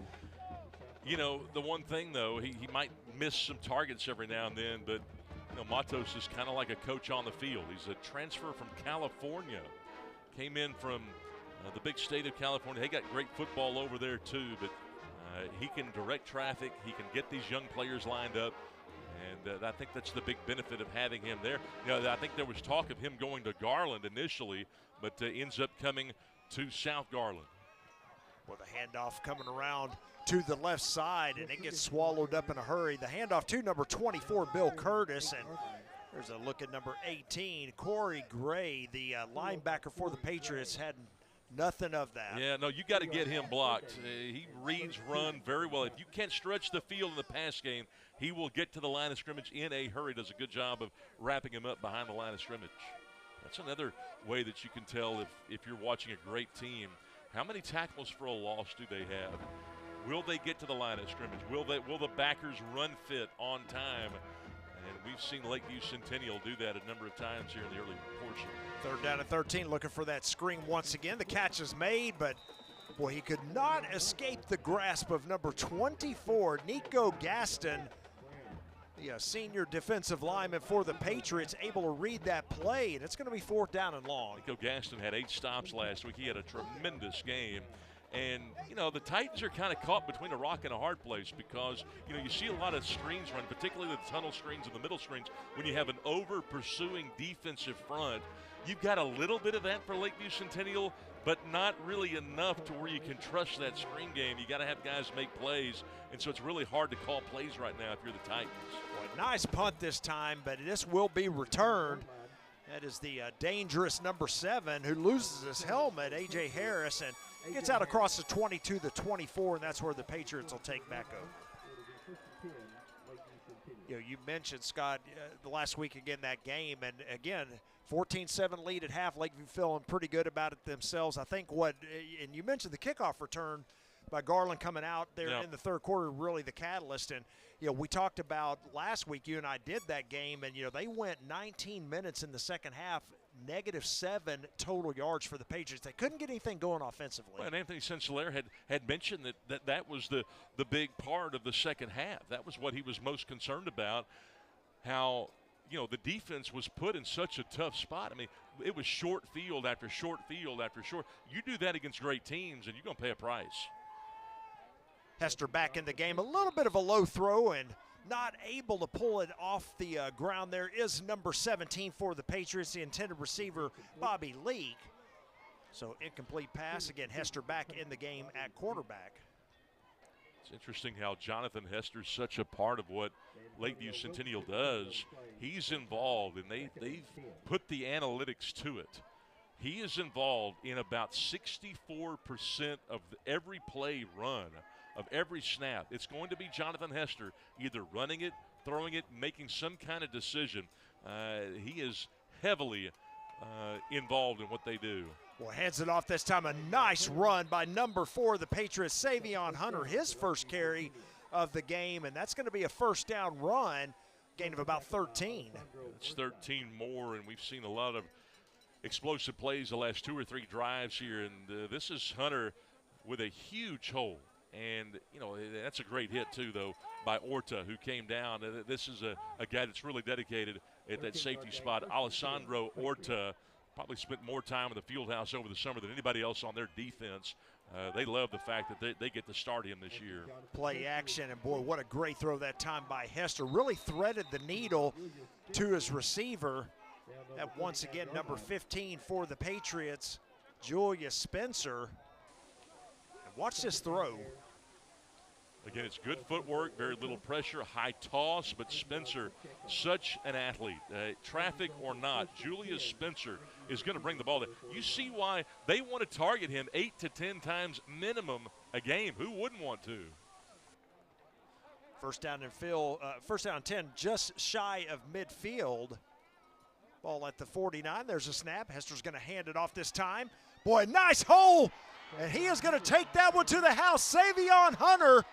The one thing, though, he might miss some targets every now and then, but Matos is kind of like a coach on the field. He's a transfer from California. Came in from the big state of California. They got great football over there, too, but he can direct traffic. He can get these young players lined up, and I think that's the big benefit of having him there. I think there was talk of him going to Garland initially, but ends up coming to South Garland. With a handoff coming around to the left side, and it gets swallowed up in a hurry. The handoff to number 24, Bill Curtis, and there's a look at number 18, Corey Gray, the linebacker for the Patriots, had Nothing of that. Yeah, no, you got to get him blocked. He reads run very well. If you can't stretch the field in the pass game, he will get to the line of scrimmage in a hurry. Does a good job of wrapping him up behind the line of scrimmage. That's another way that you can tell if you're watching a great team. How many tackles for a loss do they have? Will they get to the line of scrimmage? Will the backers run fit on time? And we've seen Lakeview Centennial do that a number of times here in the early portion. 3rd down and 13, looking for that screen once again. The catch is made, but boy, he could not escape the grasp of number 24, Nico Gaston, the senior defensive lineman for the Patriots, able to read that play, and it's going to be 4th down and long. Nico Gaston had 8 stops last week. He had a tremendous game. And, you know, the Titans are kind of caught between a rock and a hard place because, you know, you see a lot of screens run, particularly the tunnel screens and the middle screens. When you have an over-pursuing defensive front, you've got a little bit of that for Lakeview Centennial, but not really enough to where you can trust that screen game. You got to have guys make plays, and so it's really hard to call plays right now if you're the Titans. Boy, nice punt this time, but this will be returned. That is the dangerous number 7 who loses his helmet, A.J. Harris, and gets out across the 22, the 24, and that's where the Patriots will take back over. You know, you mentioned, Scott, the last week again, that game, and again, 14-7 lead at half. Lakeview feeling pretty good about it themselves. I think and you mentioned the kickoff return by Garland coming out there in the 3rd quarter, really the catalyst. And, you know, we talked about last week, you and I did that game, and, you know, they went 19 minutes in the second half, -7 total yards for the Patriots. They couldn't get anything going offensively. Well, and Anthony Sinclair had mentioned that was the big part of the second half. That was what he was most concerned about, how, you know, the defense was put in such a tough spot. I mean, it was short field after short field after short. You do that against great teams, and you're going to pay a price. Hester back in the game. A little bit of a low throw and not able to pull it off the ground. There is number 17 for the Patriots, the intended receiver, Bobby Leake. So incomplete pass. Again, Hester back in the game at quarterback. It's interesting how Jonathan Hester's such a part of what Lakeview Centennial does. He's involved, and they've put the analytics to it. He is involved in about 64% of every play run, of every snap. It's going to be Jonathan Hester either running it, throwing it, making some kind of decision. He is heavily involved in what they do. Well, hands it off this time. A nice run by number 4, the Patriots, Savion Hunter, his first carry of the game, and that's going to be a 1st down run, gain of about 13. It's 13 more, and we've seen a lot of explosive plays the last 2 or 3 drives here, and this is Hunter with a huge hole. And, you know, that's a great hit, too, though, by Orta, who came down. This is a guy that's really dedicated at that safety spot. Alessandro Orta probably spent more time in the field house over the summer than anybody else on their defense. They love the fact that they get to start him this year. Play action, and, boy, what a great throw that time by Hester. Really threaded the needle to his receiver. That, once again, number 15 for the Patriots, Julius Spencer. Watch this throw. Again, it's good footwork, very little pressure, high toss, but Spencer, such an athlete. Traffic or not, Julius Spencer is going to bring the ball there. You see why they want to target him 8 to 10 times minimum a game. Who wouldn't want to? 1st down and 10, just shy of midfield. Ball at the 49. There's a snap. Hester's going to hand it off this time. Boy, nice hole. And he is going to take that one to the house. Savion Hunter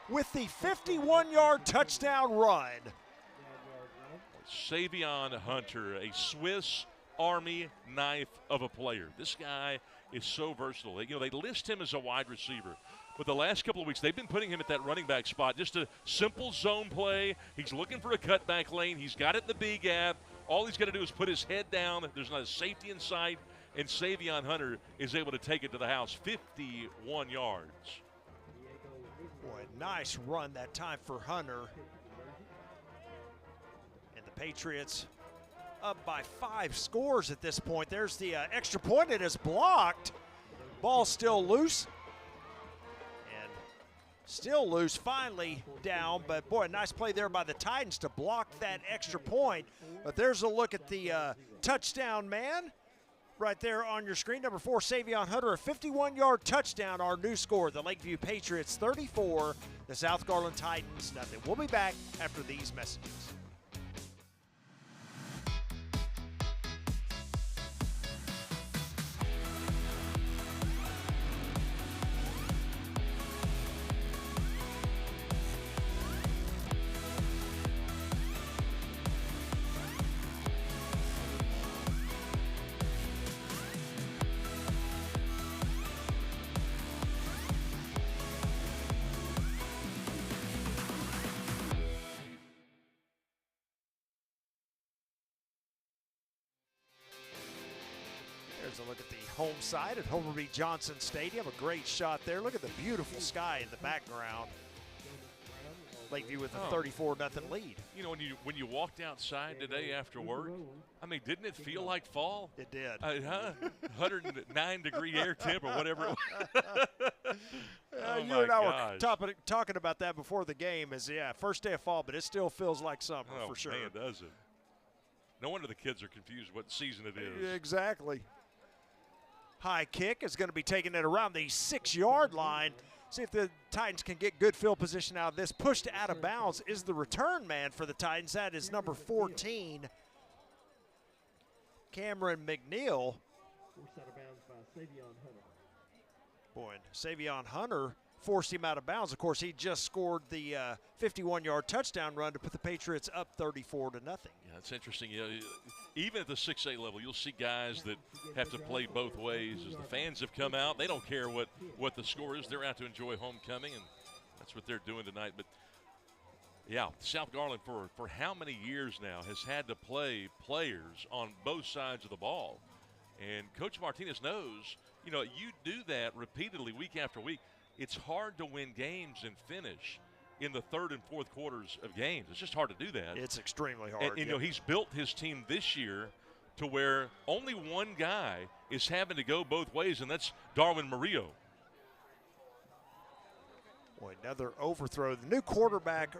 with the 51-yard touchdown run. Savion Hunter, a Swiss Army knife of a player. This guy is so versatile. You know, they list him as a wide receiver. But the last couple of weeks, they've been putting him at that running back spot. Just a simple zone play. He's looking for a cutback lane. He's got it in the B gap. All he's got to do is put his head down. There's not a safety in sight. And Savion Hunter is able to take it to the house, 51 yards. Boy, nice run that time for Hunter. And the Patriots up by 5 scores at this point. There's the extra point. It is blocked. Ball still loose. And still loose, finally down. But, boy, a nice play there by the Titans to block that extra point. But there's a look at the touchdown man. right there on your screen. Number 4, Savion Hunter, a 51-yard touchdown, our new score. The Lakeview Patriots 34, the South Garland Titans nothing. We'll be back after these messages. There's a look at the home side at Homer B. Johnson Stadium. A great shot there. Look at the beautiful sky in the background. Lakeview with a 34-0 lead. You know, when you walked outside today after work, I mean, didn't it feel like fall? It did. 109-degree air temp or whatever it was. You and I were talking about that before the game. First day of fall, but it still feels like summer for sure. Man, does it? No wonder the kids are confused what season it is. Exactly. High kick is going to be taking it around the 6-yard line. See if the Titans can get good field position out of this. Pushed out of bounds is the return man for the Titans. That is number 14, Cameron McNeil. Forced out of bounds by Savion Hunter. Boy, Savion Hunter forced him out of bounds. Of course, he just scored the 51-yard touchdown run to put the Patriots up 34-0. Yeah, it's interesting. You know, even at the 6A level, you'll see guys that have to play both ways. As the fans have come out, they don't care what the score is. They're out to enjoy homecoming, and that's what they're doing tonight. But, yeah, South Garland for how many years now has had to play players on both sides of the ball. And Coach Martinez knows, you know, you do that repeatedly week after week. It's hard to win games and finish in the third and fourth quarters of games. It's just hard to do that. It's extremely hard. And you know, he's built his team this year to where only one guy is having to go both ways, and that's Darwin Murillo. Boy, another overthrow. The new quarterback,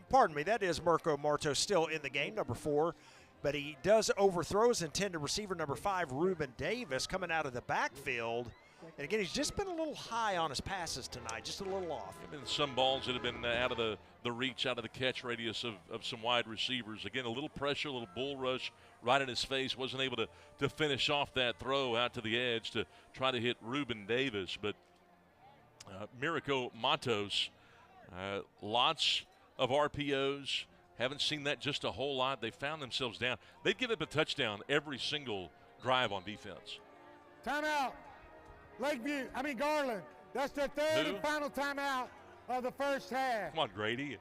pardon me, that is Mirko Martos still in the game, number 4. But he does overthrow his intended receiver, number 5, Ruben Davis, coming out of the backfield. And again, he's just been a little high on his passes tonight, just a little off. There have been some balls that have been out of the reach, out of the catch radius of some wide receivers. Again, a little pressure, a little bull rush right in his face. Wasn't able to finish off that throw out to the edge to try to hit Ruben Davis. But Mirko Matos, lots of RPOs. Haven't seen that just a whole lot. They found themselves down. They give up a touchdown every single drive on defense. Timeout. Garland. That's their third and final timeout of the first half. Come on, Grady.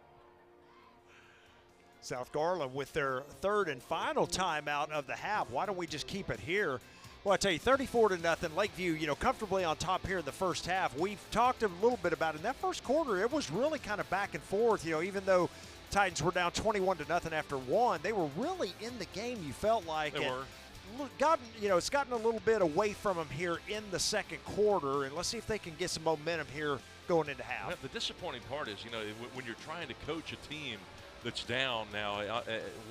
South Garland with their third and final timeout of the half. Why don't we just keep it here? Well, I tell you, 34-0. Lakeview, you know, comfortably on top here in the first half. We've talked a little bit about it. In that first quarter, it was really kind of back and forth. You know, even though Titans were down 21-0 after 1, they were really in the game, you felt like. They were. It's gotten a little bit away from them here in the second quarter, and let's see if they can get some momentum here going into half. Well, the disappointing part is, you know, when you're trying to coach a team that's down now,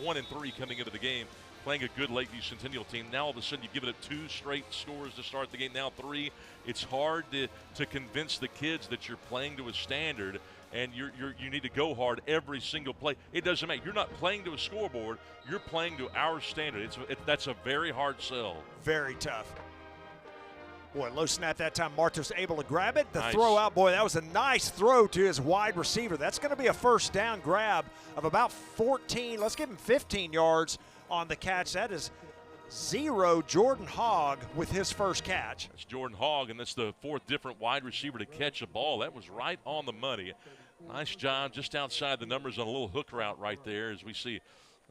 1-3 coming into the game, playing a good Lakeview Centennial team, now all of a sudden you've given it 2 straight scores to start the game, now 3. It's hard to convince the kids that you're playing to a standard, and you need to go hard every single play. It doesn't matter. You're not playing to a scoreboard. You're playing to our standard. That's a very hard sell. Very tough. Boy, low snap that time. Martos able to grab it. The nice throw out, boy, that was a nice throw to his wide receiver. That's going to be a first down grab of about 14. Let's give him 15 yards on the catch. That is 0 Jordan Hogg with his first catch. That's Jordan Hogg, and that's the 4th different wide receiver to catch a ball. That was right on the money. Nice job just outside the numbers on a little hook route right there as we see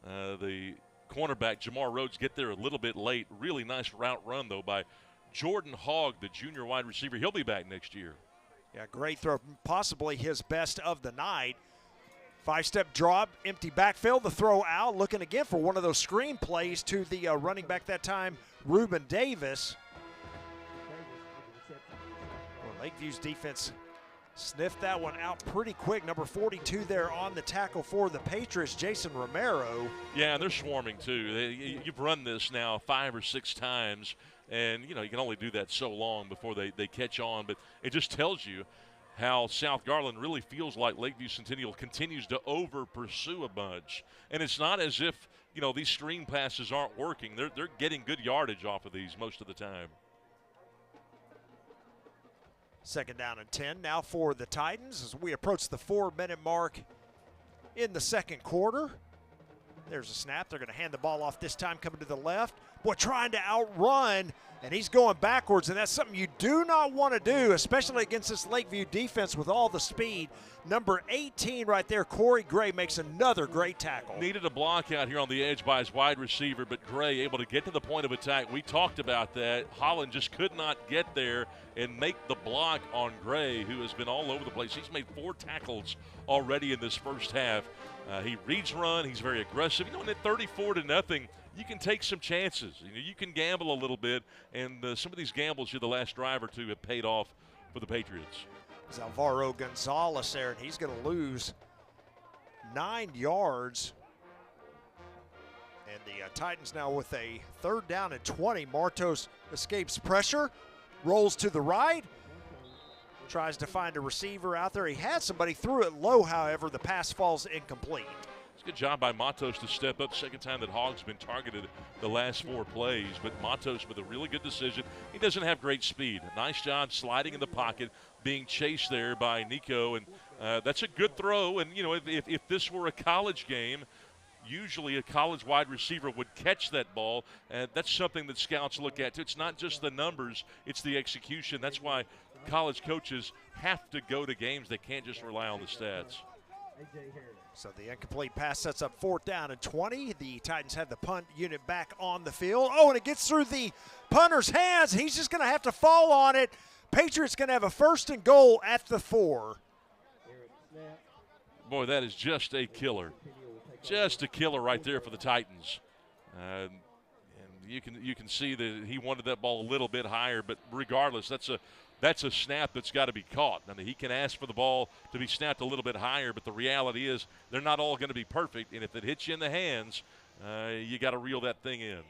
the cornerback, Jamar Rhodes, get there a little bit late. Really nice route run, though, by Jordan Hogg, the junior wide receiver. He'll be back next year. Yeah, great throw. Possibly his best of the night. 5-step drop, empty backfield, the throw out, looking again for one of those screen plays to the running back that time, Ruben Davis. Well, Lakeview's defense Sniffed that one out pretty quick. Number 42 there on the tackle for the Patriots, Jason Romero. Yeah, they're swarming too. You've run this now 5 or 6 times, and you can only do that so long before they catch on. But it just tells you how South Garland really feels like Lakeview Centennial continues to over-pursue a bunch. And it's not as if, these screen passes aren't working. They're getting good yardage off of these most of the time. 2nd down and 10 now for the Titans as we approach the 4-minute mark in the 2nd quarter. There's a snap. They're going to hand the ball off this time, coming to the left. Boy, trying to outrun, and he's going backwards, and that's something you do not want to do, especially against this Lakeview defense with all the speed. Number 18 right there, Corey Gray, makes another great tackle. Needed a block out here on the edge by his wide receiver, but Gray able to get to the point of attack. We talked about that. Holland just could not get there and make the block on Gray, who has been all over the place. He's made 4 tackles already in this first half. He reads run. He's very aggressive. At 34-0, you can take some chances. You can gamble a little bit, and some of these gambles here the last drive or two have paid off for the Patriots. It's Alvaro Gonzalez there, and he's going to lose 9 yards. And the Titans now with a 3rd down and 20. Martos escapes pressure, rolls to the right, tries to find a receiver out there. He had somebody, threw it low, however, the pass falls incomplete. It's a good job by Matos to step up. 2nd time that Hogg's been targeted the last 4 plays, but Matos with a really good decision. He doesn't have great speed. Nice job sliding in the pocket, being chased there by Nico, and that's a good throw. And, if this were a college game, usually a college wide receiver would catch that ball, and that's something that scouts look at too. It's not just the numbers, it's the execution. That's why college coaches have to go to games. They can't just rely on the stats. So the incomplete pass sets up 4th down and 20. The Titans have the punt unit back on the field. Oh, and it gets through the punter's hands. He's just going to have to fall on it. Patriots going to have a 1st and goal at the 4. Boy, that is just a killer. Just a killer right there for the Titans. And you can see that he wanted that ball a little bit higher, but regardless, that's a snap that's got to be caught. I mean, he can ask for the ball to be snapped a little bit higher, but the reality is they're not all going to be perfect, and if it hits you in the hands, you got to reel that thing in.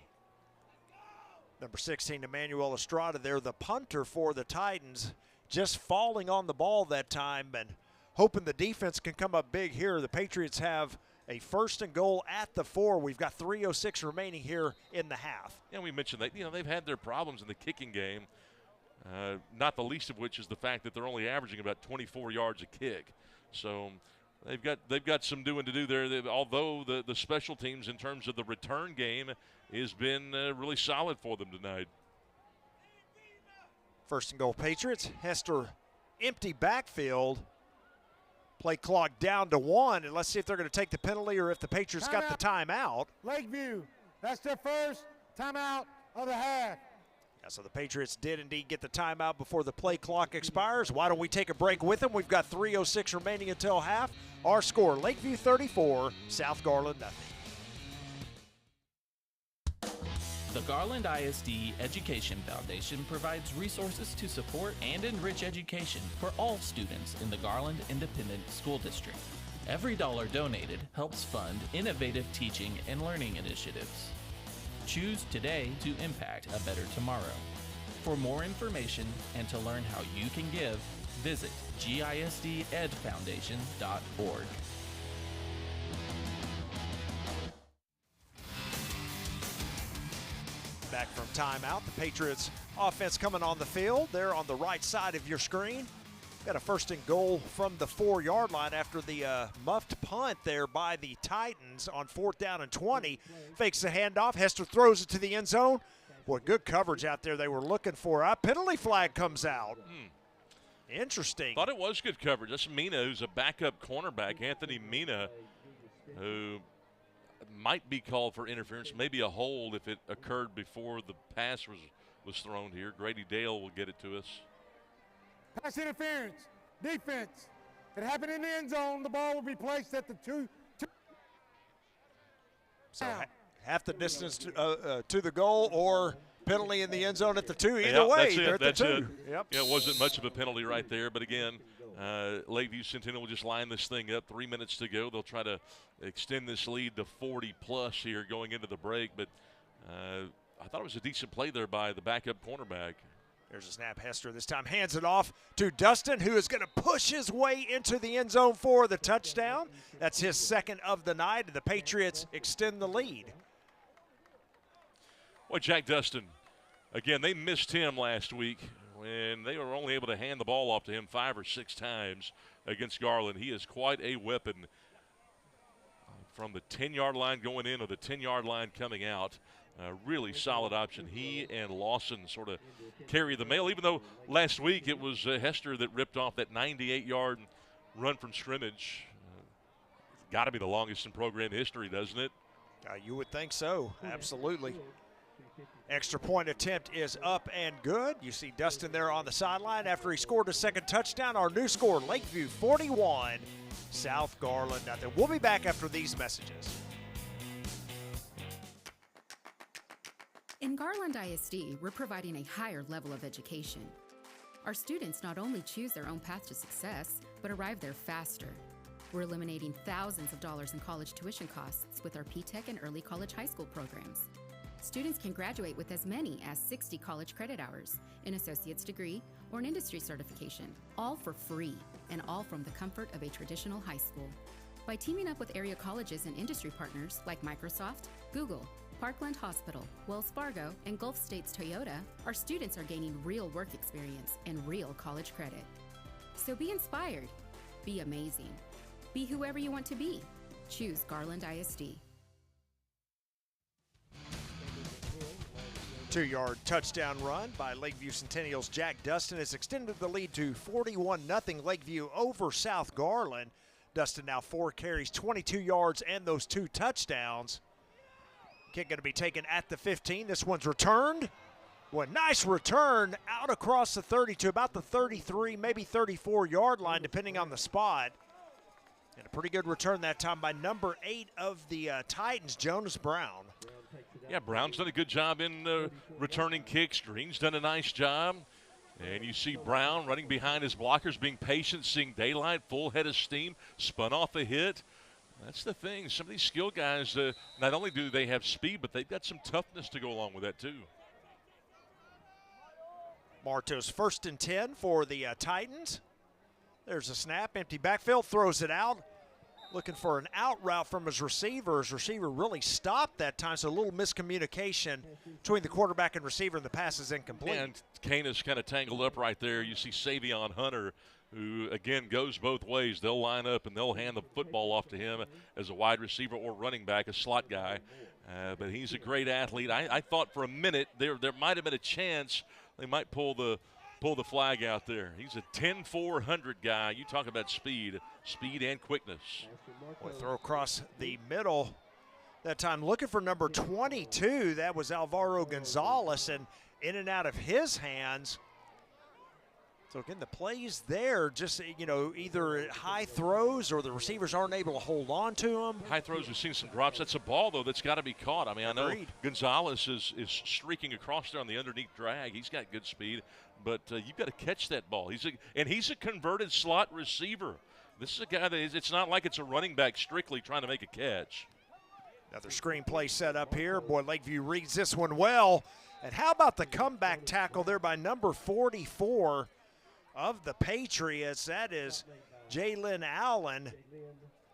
Number 16, Emmanuel Estrada there, the punter for the Titans, just falling on the ball that time and hoping the defense can come up big here. The Patriots have a 1st and goal at the 4. We've got 3:06 remaining here in the half. And we mentioned that, they've had their problems in the kicking game. Not the least of which is the fact that they're only averaging about 24 yards a kick. So they've got some doing to do there. Although the special teams in terms of the return game has been really solid for them tonight. 1st and goal Patriots. Hester empty backfield. Play clock down to 1, and let's see if they're going to take the penalty or if the Patriots got the timeout. Lakeview, that's their first timeout of the half. Yeah, so the Patriots did indeed get the timeout before the play clock expires. Why don't we take a break with them? We've got 3:06 remaining until half. Our score, Lakeview 34, South Garland nothing. The Garland ISD Education Foundation provides resources to support and enrich education for all students in the Garland Independent School District. Every dollar donated helps fund innovative teaching and learning initiatives. Choose today to impact a better tomorrow. For more information and to learn how you can give, visit gisdedfoundation.org. Back from timeout, the Patriots offense coming on the field. They're on the right side of your screen. Got a 1st and goal from the 4-yard line after the muffed punt there by the Titans on 4th down and 20. Fakes the handoff. Hester throws it to the end zone. Boy, good coverage out there they were looking for. A penalty flag comes out. Interesting. Thought it was good coverage. That's Mina, who's a backup cornerback, Anthony Mina, who might be called for interference, maybe a hold if it occurred before the pass was thrown here. Grady Dale will get it to us. Pass interference, defense. It happened in the end zone. The ball will be placed at the 2. So half the distance to the goal or penalty in the end zone at the 2. Either way, they're at the 2. Yep. Yeah, it wasn't much of a penalty right there, but again, Lakeview Centennial will just line this thing up. 3 minutes to go. They'll try to extend this lead to 40-plus here going into the break. But I thought it was a decent play there by the backup cornerback. There's a snap. Hester this time hands it off to Dustin, who is going to push his way into the end zone for the touchdown. That's his second of the night, and the Patriots extend the lead. Well, Jack Dustin, again, they missed him last week when they were only able to hand the ball off to him 5 or 6 times against Garland. He is quite a weapon from the 10-yard line going in or the 10-yard line coming out. Really solid option. He and Lawson sort of carry the mail, even though last week it was Hester that ripped off that 98-yard run from scrimmage. Got to be the longest in program history, doesn't it? You would think so, absolutely. Extra point attempt is up and good. You see Dustin there on the sideline after he scored a second touchdown. Our new score, Lakeview 41, South Garland nothing. We'll be back after these messages. In Garland ISD, we're providing a higher level of education. Our students not only choose their own path to success, but arrive there faster. We're eliminating thousands of dollars in college tuition costs with our P-Tech and early college high school programs. Students can graduate with as many as 60 college credit hours, an associate's degree, or an industry certification, all for free, and all from the comfort of a traditional high school. By teaming up with area colleges and industry partners like Microsoft, Google, Parkland Hospital, Wells Fargo, and Gulf States Toyota, our students are gaining real work experience and real college credit. So be inspired, be amazing, be whoever you want to be. Choose Garland ISD. 2-yard touchdown run by Lakeview Centennial's Jack Dustin has extended the lead to 41-0 Lakeview over South Garland. Dustin now 4 carries, 22 yards, and those 2 touchdowns. Kick going to be taken at the 15. This one's returned. Well, nice return out across the 30 to about the 33, maybe 34-yard line, depending on the spot. And a pretty good return that time by number 8 of the Titans, Jonas Brown. Yeah, Brown's done a good job in returning kicks. Green's done a nice job. And you see Brown running behind his blockers, being patient, seeing daylight, full head of steam, spun off a hit. That's the thing. Some of these skill guys, not only do they have speed, but they've got some toughness to go along with that too. Martos 1st and 10 for the Titans. There's a snap, empty backfield, throws it out. Looking for an out route from his receiver. His receiver really stopped that time, so a little miscommunication between the quarterback and receiver, and the pass is incomplete. And Canis kind of tangled up right there. You see Savion Hunter, who, again, goes both ways. They'll line up and they'll hand the football off to him as a wide receiver or running back, a slot guy. But he's a great athlete. I thought for a minute there might have been a chance they might pull the flag out there. He's a 10-400 guy. You talk about speed and quickness. Boy, throw across the middle. That time looking for number 22. That was Alvaro Gonzalez, and in and out of his hands. So again, the plays there, just, either high throws or the receivers aren't able to hold on to them. High throws, we've seen some drops. That's a ball, though, that's got to be caught. I mean, I know Gonzalez is streaking across there on the underneath drag. He's got good speed, but you've got to catch that ball. He's a converted slot receiver. This is a guy that it's not like it's a running back strictly trying to make a catch. Another screen play set up here. Boy, Lakeview reads this one well. And how about the comeback tackle there by number 44 of the Patriots? That is Jalen Allen.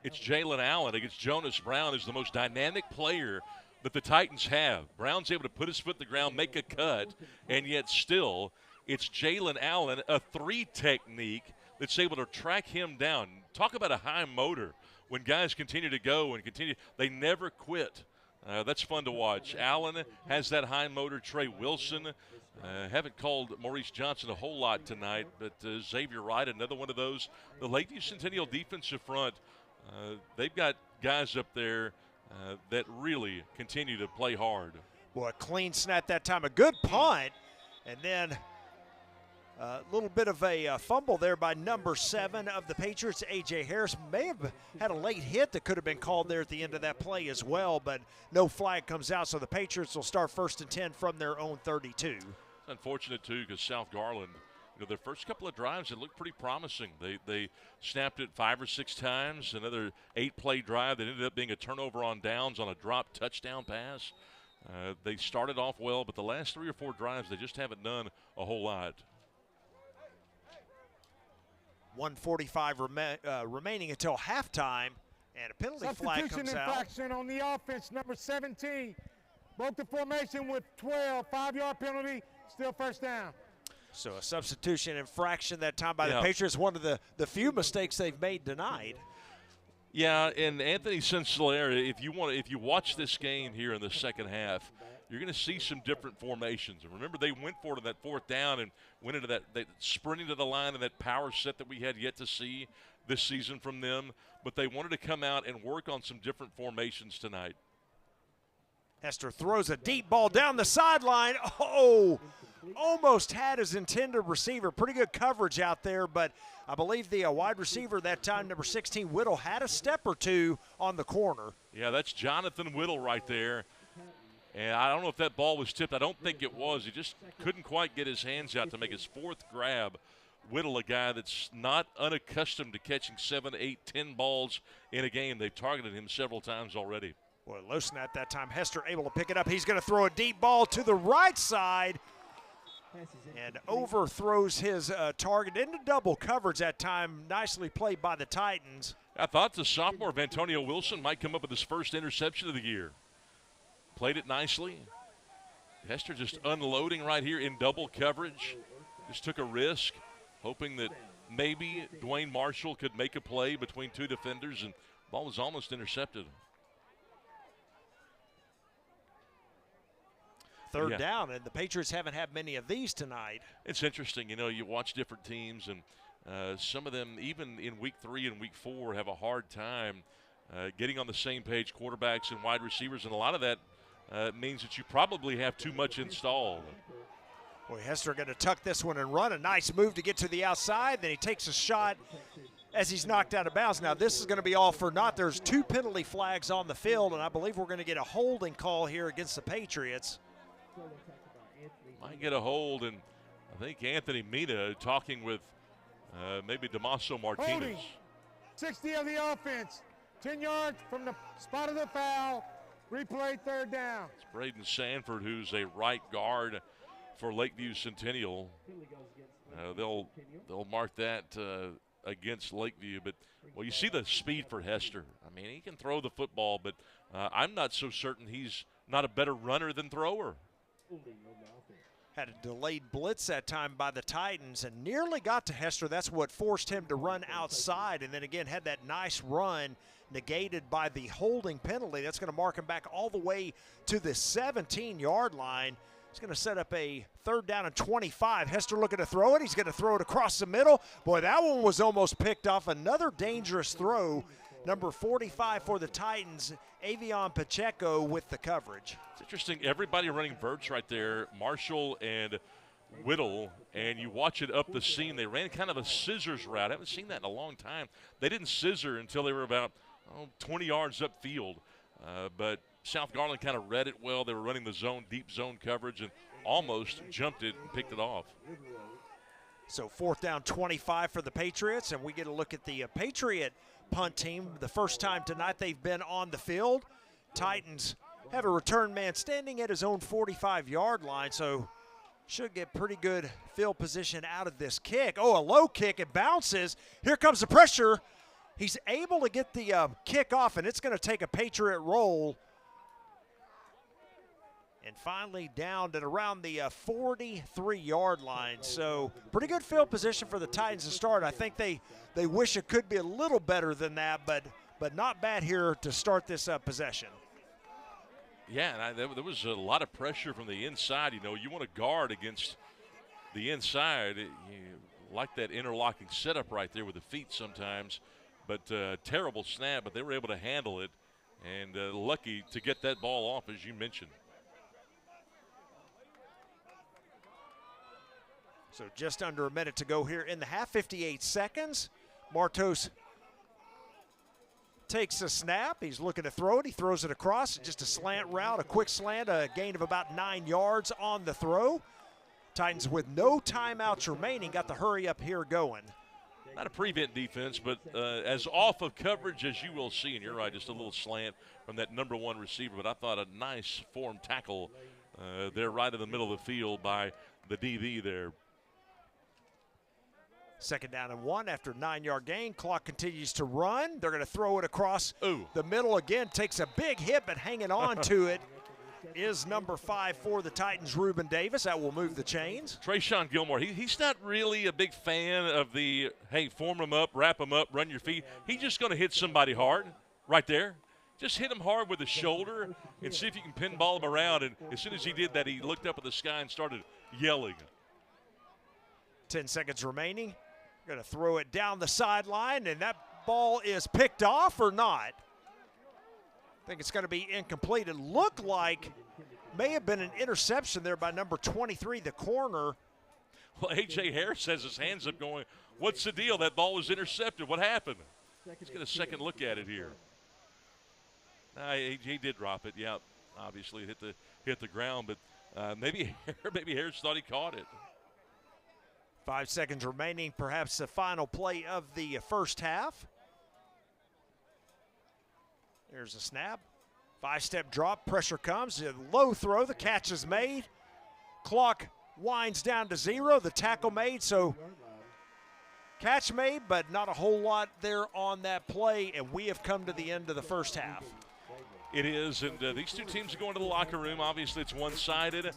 It's Jalen Allen against Jonas Brown, is the most dynamic player that the Titans have. Brown's able to put his foot in the ground, make a cut, and yet still it's Jalen Allen, a 3 technique that's able to track him down. Talk about a high motor. When guys continue to go and continue, they never quit. That's fun to watch. Allen has that high motor. Trey Wilson, haven't called Maurice Johnson a whole lot tonight, but Xavier Wright, another one of those. The Lakeview Centennial defensive front, they've got guys up there that really continue to play hard. Boy, a clean snap that time. A good punt, and then a little bit of a fumble there by number 7 of the Patriots. A.J. Harris may have had a late hit that could have been called there at the end of that play as well, but no flag comes out, so the Patriots will start 1st and 10 from their own 32. It's unfortunate, too, because South Garland their first couple of drives, it looked pretty promising. They snapped it 5 or 6 times, another 8-play drive that ended up being a turnover on downs on a drop touchdown pass. They started off well, but the last 3 or 4 drives, they just haven't done a whole lot. 1:45 remaining until halftime, and a penalty flag comes out. Infraction on the offense, number 17. Broke the formation with 12, 5-yard penalty, still first down. So a substitution infraction that time by the Patriots, one of the few mistakes they've made tonight. Yeah, and Anthony Sinclair, if you watch this game here in the second half, you're going to see some different formations. And remember, they went for it on that 4th down and went into that sprinting to the line and that power set that we had yet to see this season from them. But they wanted to come out and work on some different formations tonight. Hester throws a deep ball down the sideline. Oh, almost had his intended receiver. Pretty good coverage out there, but I believe the wide receiver that time, number 16, Whittle, had a step or two on the corner. Yeah, that's Jonathan Whittle right there. And I don't know if that ball was tipped. I don't think it was. He just couldn't quite get his hands out to make his 4th grab. Whittle, a guy that's not unaccustomed to catching 7, 8, 10 balls in a game. They've targeted him several times already. Well, Lawson at that time, Hester able to pick it up. He's going to throw a deep ball to the right side and overthrows his target into double coverage that time. Nicely played by the Titans. I thought the sophomore Vantonio Wilson might come up with his first interception of the year. Played it nicely. Hester just unloading right here in double coverage. Just took a risk, hoping that maybe Dwayne Marshall could make a play between 2 defenders, and the ball was almost intercepted. Third down, and the Patriots haven't had many of these tonight. It's interesting, you watch different teams, and some of them, even in week 3 and week 4, have a hard time getting on the same page, quarterbacks and wide receivers, and a lot of that means that you probably have too much installed. Boy, Hester going to tuck this one and run. A nice move to get to the outside. Then he takes a shot as he's knocked out of bounds. Now, this is going to be all for naught. There's 2 penalty flags on the field, and I believe we're going to get a holding call here against the Patriots. Might get a hold, and I think Anthony Mina talking with maybe Damaso Martinez. Holding. 60 of the offense. 10 yards from the spot of the foul. Replay, 3rd down. It's Braden Sanford, who's a right guard for Lakeview Centennial. They'll mark that against Lakeview. But, well, you see the speed for Hester. I mean, he can throw the football, but I'm not so certain he's not a better runner than thrower. Had a delayed blitz that time by the Titans and nearly got to Hester. That's what forced him to run outside, and then again had that nice run negated by the holding penalty. That's going to mark him back all the way to the 17-yard line. It's going to set up a 3rd down and 25. Hester looking to throw it. He's going to throw it across the middle. Boy, that one was almost picked off. Another dangerous throw. Number 45 for the Titans, Avion Pacheco with the coverage. It's interesting. Everybody running verts right there, Marshall and Whittle, and you watch it up the seam. They ran kind of a scissors route. I haven't seen that in a long time. They didn't scissor until they were about 20 yards upfield. But South Garland kind of read it well. They were running the zone, deep zone coverage, and almost jumped it and picked it off. So 4th down, 25 for the Patriots, and we get a look at the Patriot punt team. The first time tonight they've been on the field. Titans have a return man standing at his own 45-yard line, so should get pretty good field position out of this kick. Oh, a low kick. It bounces. Here comes the pressure. He's able to get the kick off, and it's going to take a Patriot roll. And finally down at around the 43-yard line. So pretty good field position for the Titans to start. I think they wish it could be a little better than that, but not bad here to start this possession. Yeah, and there was a lot of pressure from the inside. You want to guard against the inside. You like that interlocking setup right there with the feet sometimes. But terrible snap, but they were able to handle it. And lucky to get that ball off, as you mentioned. So just under a minute to go here in the half, 58 seconds. Martos takes a snap. He's looking to throw it. He throws it across. Just a slant route, a quick slant, a gain of about 9 yards on the throw. Titans with no timeouts remaining got the hurry up here going. Not a prevent defense, but as off of coverage as you will see, and you're right, just a little slant from that #1 receiver, but I thought a nice form tackle there right in the middle of the field by the DB there. 2nd down and 1 after 9-yard gain. Clock continues to run. They're going to throw it across the middle again. Takes a big hit, but hanging on to it is number 5 for the Titans, Reuben Davis. That will move the chains. Trayshawn Gilmore, he's not really a big fan of the, hey, form them up, wrap them up, run your feet. He's just going to hit somebody hard right there. Just hit him hard with the shoulder and see if you can pinball him around. And as soon as he did that, he looked up at the sky and started yelling. 10 seconds remaining. Going to throw it down the sideline, and that ball is picked off or not. I think it's going to be incomplete. It looked like may have been an interception there by number 23, the corner. Well, A.J. Harris has his hands up going, what's the deal? That ball was intercepted. What happened? Let's get a second look at it here. He did drop it. Yeah, obviously it hit the ground, but maybe Harris thought he caught it. 5 seconds remaining, perhaps the final play of the first half. There's a snap. 5-step drop, pressure comes, a low throw, the catch is made. Clock winds down to 0, the tackle made, so catch made, but not a whole lot there on that play, and we have come to the end of the first half. It is, and these two teams are going to the locker room. Obviously, it's one-sided.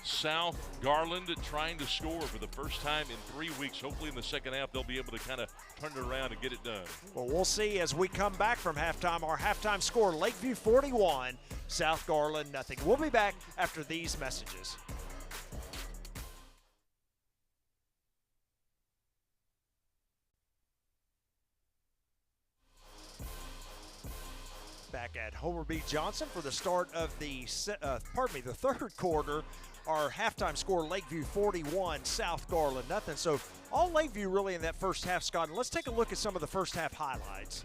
South Garland trying to score for the first time in 3 weeks. Hopefully in the second half they'll be able to kind of turn it around and get it done. Well, we'll see as we come back from halftime. Our halftime score, Lakeview 41, South Garland nothing. We'll be back after these messages. Back at Homer B. Johnson for the start of the third quarter. Our halftime score, Lakeview 41, South Garland nothing. So all Lakeview really in that first half, Scott. And let's take a look at some of the first half highlights.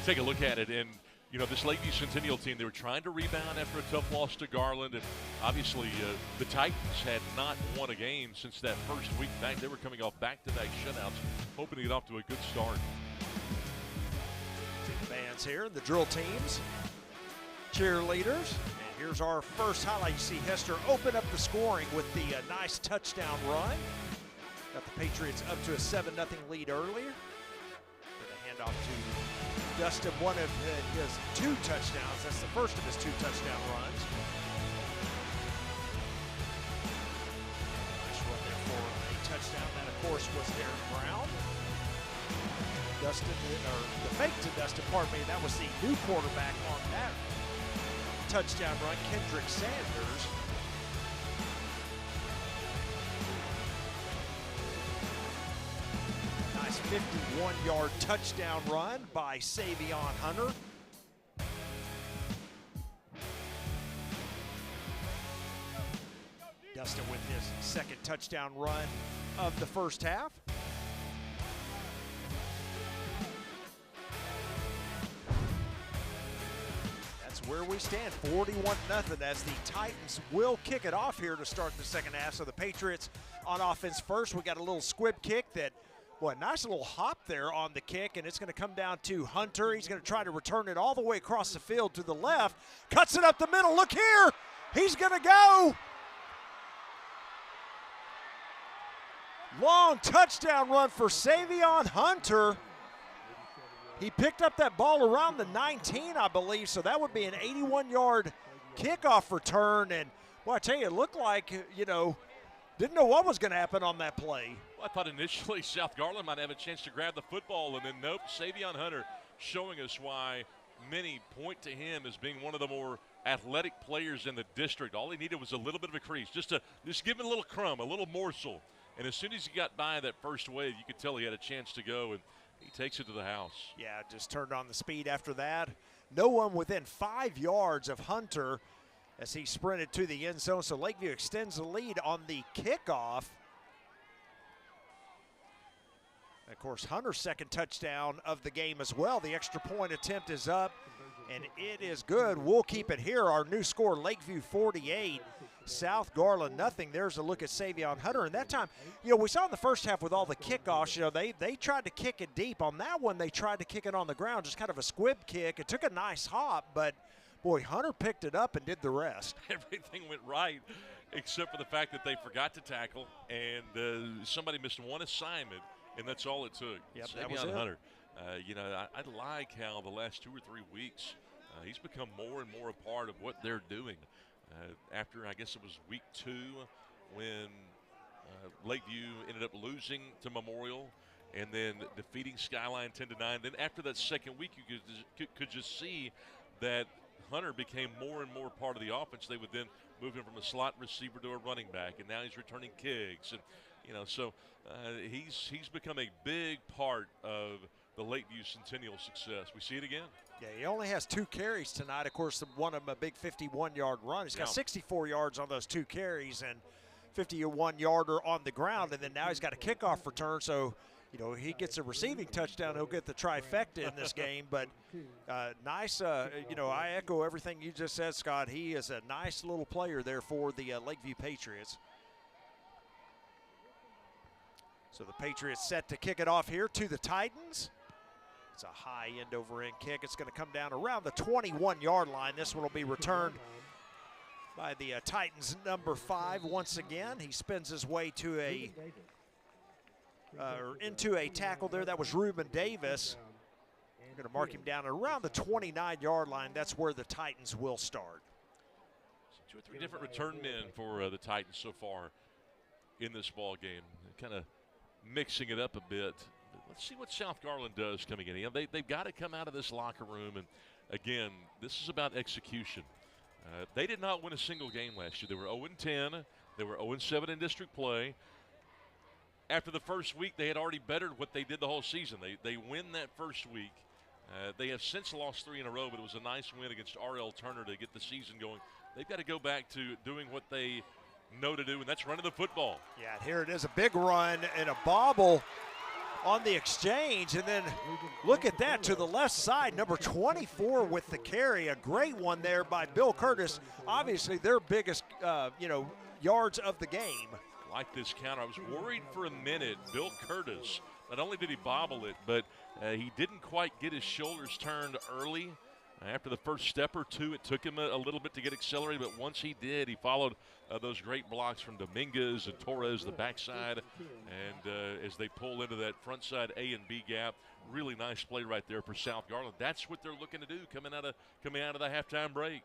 Take a look at it, and you know this Lakeview Centennial team, they were trying to rebound after a tough loss to Garland, and obviously the Titans had not won a game since that first week back. They were coming off back-to-back shutouts, hoping to get off to a good start. See the bands here, the drill teams, cheerleaders. And here's our first highlight. You see Hester open up the scoring with the nice touchdown run. Got the Patriots up to a 7-0 lead earlier. Get a handoff to Dustin, one of his 2 touchdowns. That's the first of his 2 touchdown runs. Nice run there for a touchdown. That, of course, was Aaron Brown. Dustin, or the fake to Dustin, pardon me, that was the new quarterback on that touchdown run, Kendrick Sanders. Nice 51-yard touchdown run by Savion Hunter. Dustin with his second touchdown run of the first half. Where we stand, 41-0, as the Titans will kick it off here to start the second half. So the Patriots on offense first. We got a little squib kick that, boy, nice little hop there on the kick, and it's going to come down to Hunter. He's going to try to return it all the way across the field to the left. Cuts it up the middle. Look here. He's going to go. Long touchdown run for Savion Hunter. He picked up that ball around the 19, I believe, so that would be an 81-yard kickoff return. And, well, I tell you, it looked like, you know, didn't know what was going to happen on that play. Well, I thought initially South Garland might have a chance to grab the football, and then nope, Savion Hunter showing us why many point to him as being one of the more athletic players in the district. All he needed was a little bit of a crease, just give him a little crumb, a little morsel. And as soon as he got by that first wave, you could tell he had a chance to go, and he takes it to the house. Yeah, just turned on the speed after that. No one within 5 yards of Hunter as he sprinted to the end zone. So Lakeview extends the lead on the kickoff. And of course, Hunter's second touchdown of the game as well. The extra point attempt is up. and it is good. We'll keep it here. Our new score, Lakeview 48, South Garland nothing. There's a look at Savion Hunter, and that time, we saw in the first half with all the kickoffs, they tried to kick it deep. On that one, they tried to kick it on the ground, just kind of a squib kick. It took a nice hop, but boy, Hunter picked it up and did the rest. Everything went right except for the fact that they forgot to tackle, and somebody missed one assignment, and that's all it took. Yep, that was it. Hunter. I like how the last 2 or 3 weeks he's become more and more a part of what they're doing. After, I guess it was week 2 when Lakeview ended up losing to Memorial and then defeating Skyline 10-9. Then after that second week, you could just see that Hunter became more and more part of the offense. They would then move him from a slot receiver to a running back, and now he's returning kicks. And he's become a big part of the Lakeview Centennial success. We see it again. Yeah, he only has 2 carries tonight. Of course, one of them a big 51-yard run. He's got 64 yards on those 2 carries and 51-yarder on the ground, and then now he's got a kickoff return. So, he gets a receiving touchdown, he'll get the trifecta in this game. But nice, I echo everything you just said, Scott. He is a nice little player there for the Lakeview Patriots. So the Patriots set to kick it off here to the Titans. It's a high end over end kick. It's going to come down around the 21-yard line. This one will be returned by the Titans number 5 once again. He spins his way to into a tackle there. That was Reuben Davis. I'm going to mark him down around the 29-yard line. That's where the Titans will start. So 2 or 3 different return men for the Titans so far in this ball game. Kind of mixing it up a bit. Let's see what South Garland does coming in. They've got to come out of this locker room, and again, this is about execution. They did not win a single game last year. They were 0-10. They were 0-7 in district play. After the first week, they had already bettered what they did the whole season. They win that first week. They have since lost 3 in a row, but it was a nice win against R.L. Turner to get the season going. They've got to go back to doing what they know to do, and that's running the football. Yeah, here it is, a big run and a bobble on the exchange, and then look at that to the left side, number 24 with the carry. A great one there by Bill Curtis. Obviously their biggest, yards of the game. Like this counter. I was worried for a minute. Bill Curtis, not only did he bobble it, but he didn't quite get his shoulders turned early. After the first step or 2, it took him a little bit to get accelerated, but once he did, he followed those great blocks from Dominguez and Torres, the backside, and as they pull into that front side A and B gap, really nice play right there for South Garland. That's what they're looking to do coming out of the halftime break.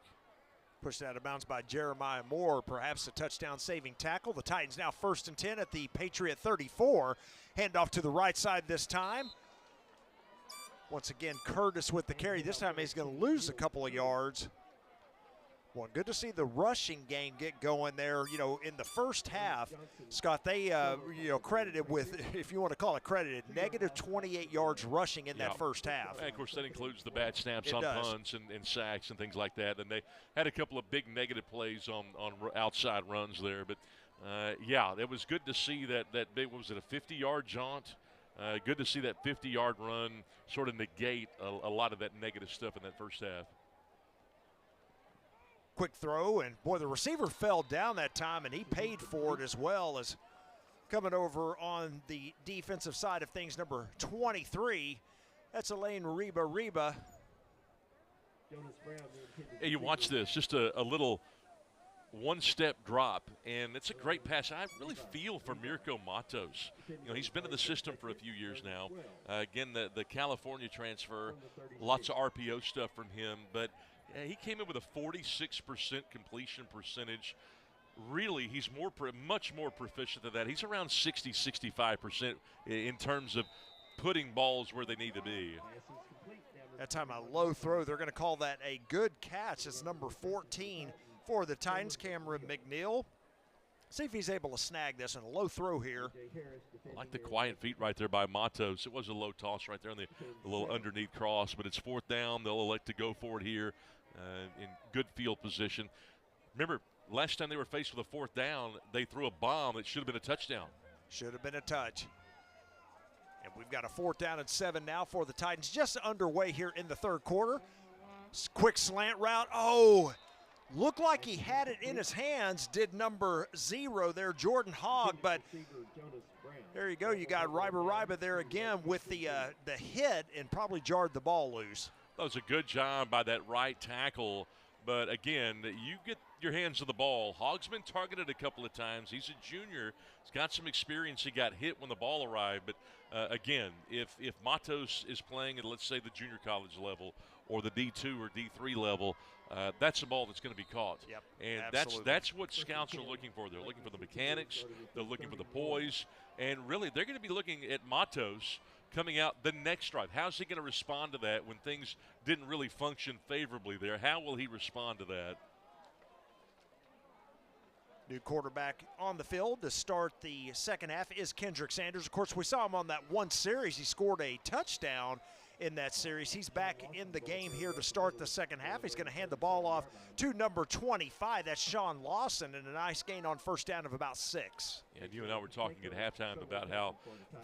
Pushed out of bounds by Jeremiah Moore, perhaps a touchdown-saving tackle. The Titans now 1st and 10 at the Patriot 34. Handoff to the right side this time. Once again, Curtis with the carry. This time he's going to lose a couple of yards. Well, good to see the rushing game get going there. In the first half, Scott, they, credited with, if you want to call it credited, negative 28 yards rushing in that first half. And of course, that includes the bad snaps on punts and sacks and things like that. And they had a couple of big negative plays on outside runs there. But, it was good to see that big, what was it, a 50-yard jaunt? Good to see that 50-yard run sort of negate a lot of that negative stuff in that first half. Quick throw, and boy, the receiver fell down that time, and he paid for it as well. As coming over on the defensive side of things, number 23, that's Elaine Reba. Hey, you watch this, just a little one-step drop, and it's a great pass. I really feel for Mirko Matos. He's been in the system for a few years now. Again, the California transfer, lots of RPO stuff from him, but he came in with a 46% completion percentage. Really, he's much more proficient than that. He's around 60-65% in terms of putting balls where they need to be. That time a low throw. They're going to call that a good catch. It's number 14 for the Titans, Cameron McNeil. See if he's able to snag this in a low throw here. I like the quiet feet right there by Matos. It was a low toss right there on the little underneath cross, but it's 4th down. They'll elect to go for it here in good field position. Remember, last time they were faced with a 4th down, they threw a bomb that should have been a touchdown. Should have been a touch. And we've got a 4th down and 7 now for the Titans, just underway here in the third quarter. Quick slant route. Oh, looked like he had it in his hands, did number 0 there, Jordan Hogg, but there you go. You got Ryba there again with the hit and probably jarred the ball loose. That was a good job by that right tackle, but again, you get your hands on the ball. Hogg's been targeted a couple of times. He's a junior. He's got some experience. He got hit when the ball arrived, but again, if Matos is playing at, let's say, the junior college level or the D2 or D3 level, that's the ball that's going to be caught. Yep, and absolutely. that's what scouts are looking for. They're looking for the mechanics. They're looking for the poise. And really, they're going to be looking at Matos coming out the next drive. How's he going to respond to that when things didn't really function favorably there? How will he respond to that? New quarterback on the field to start the second half is Kendrick Sanders. Of course, we saw him on that one series. He scored a touchdown in that series. He's back in the game here to start the second half. He's going to hand the ball off to number 25. That's Sean Lawson, and a nice gain on first down of about 6. And you and I were talking at halftime about how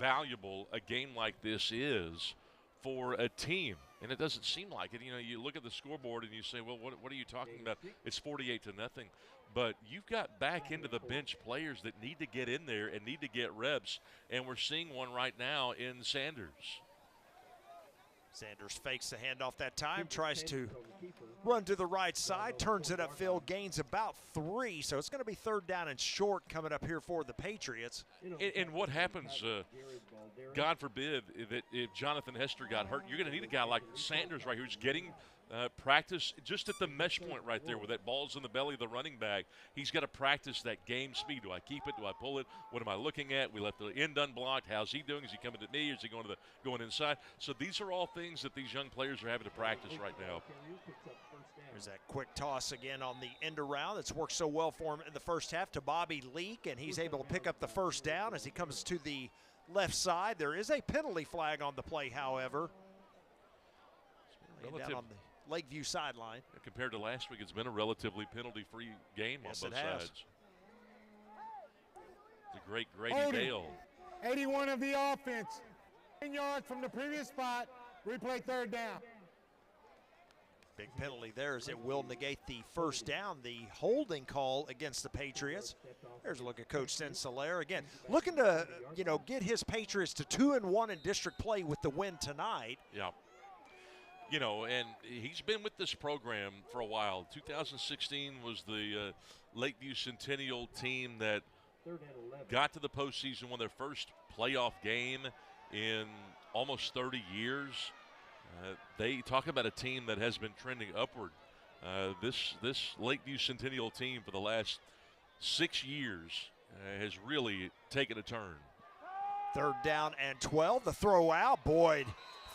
valuable a game like this is for a team. And it doesn't seem like it. You know, you look at the scoreboard and you say, well, what are you talking about? It's 48-0. But you've got back into the bench players that need to get in there and need to get reps. And we're seeing one right now in Sanders. Sanders fakes the handoff that time, tries to run to the right side, turns it upfield, gains about 3. So it's going to be third down and short coming up here for the Patriots. And what happens, God forbid, that if Jonathan Hester got hurt, you're going to need a guy like Sanders right here who's getting practice just at the mesh point right there where that ball's in the belly of the running back. He's got to practice that game speed. Do I keep it? Do I pull it? What am I looking at? We left the end unblocked. How's he doing? Is he coming to me? Is he going inside? So these are all things that these young players are having to practice right now. There's that quick toss again on the end around. It's worked so well for him in the first half to Bobby Leak, and he's able to pick up the first down as he comes to the left side. There is a penalty flag on the play, however. Down on the Lakeview sideline. Compared to last week, it's been a relatively penalty-free game on both sides. The great Grady Dale. 81 of the offense. 10 yards from the previous spot. Replay third down. Big penalty there as it will negate the first down. The holding call against the Patriots. There's a look at Coach Sinclair. Again, looking to, get his Patriots to 2-1 in district play with the win tonight. Yeah. And he's been with this program for a while. 2016 was the Lakeview Centennial team that got to the postseason, won their first playoff game in almost 30 years. They talk about a team that has been trending upward. This Lakeview Centennial team for the last 6 years has really taken a turn. Third down and 12. The throw out. Boyd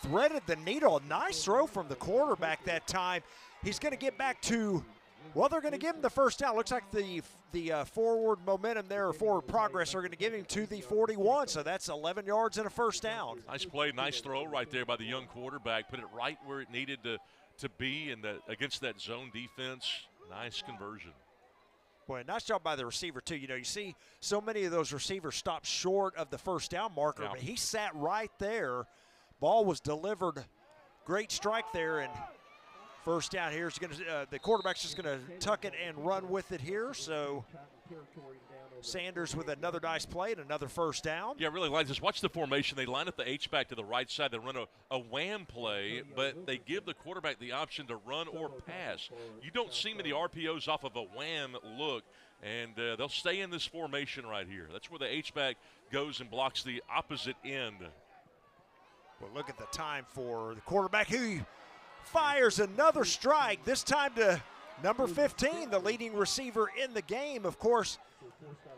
threaded the needle. Nice throw from the quarterback that time. He's going to get back to, they're going to give him the first down. Looks like the forward momentum there, or forward progress, are going to give him to the 41. So that's 11 yards and a first down. Nice play, nice throw right there by the young quarterback. Put it right where it needed to be against that zone defense. Nice conversion. Boy, nice job by the receiver, too. You see so many of those receivers stop short of the first down marker, but he sat right there. Ball was delivered. Great strike there, and first down here is going to the quarterback's just going to tuck it and run with it here. So Sanders with another nice play and another first down. Yeah, I really like this. Watch the formation. They line up the H-back to the right side. They run a wham play, but they give the quarterback the option to run or pass. You don't see many RPOs off of a wham look, and they'll stay in this formation right here. That's where the H-back goes and blocks the opposite end. Well, look at the time for the quarterback, who fires another strike, this time to number 15, the leading receiver in the game. Of course,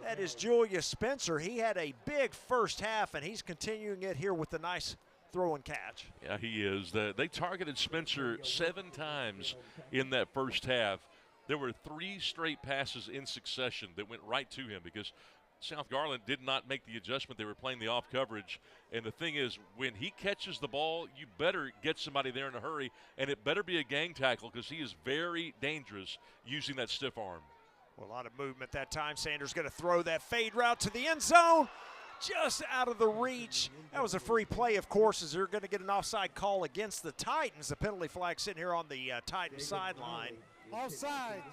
that is Julius Spencer. He had a big first half, and he's continuing it here with a nice throw and catch. Yeah, he is. They targeted Spencer 7 times in that first half. There were 3 straight passes in succession that went right to him because South Garland did not make the adjustment. They were playing the off coverage. And the thing is, when he catches the ball, you better get somebody there in a hurry, and it better be a gang tackle because he is very dangerous using that stiff arm. Well, a lot of movement that time. Sanders going to throw that fade route to the end zone. just out of the reach. That was a free play, of course, as they're going to get an offside call against the Titans. The penalty flag sitting here on the Titans sideline. Offside.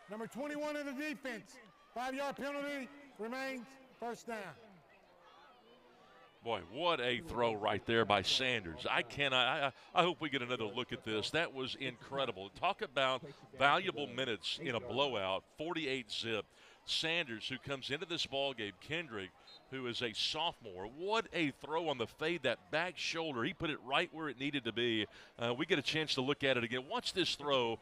Number 21 in the defense. 5-yard penalty remains first down. Boy, what a throw right there by Sanders. I hope we get another look at this. That was incredible. Talk about valuable minutes in a blowout, 48-zip. Sanders, who comes into this ball game, Kendrick, who is a sophomore. What a throw on the fade, that back shoulder. He put it right where it needed to be. We get a chance to look at it again. Watch this throw.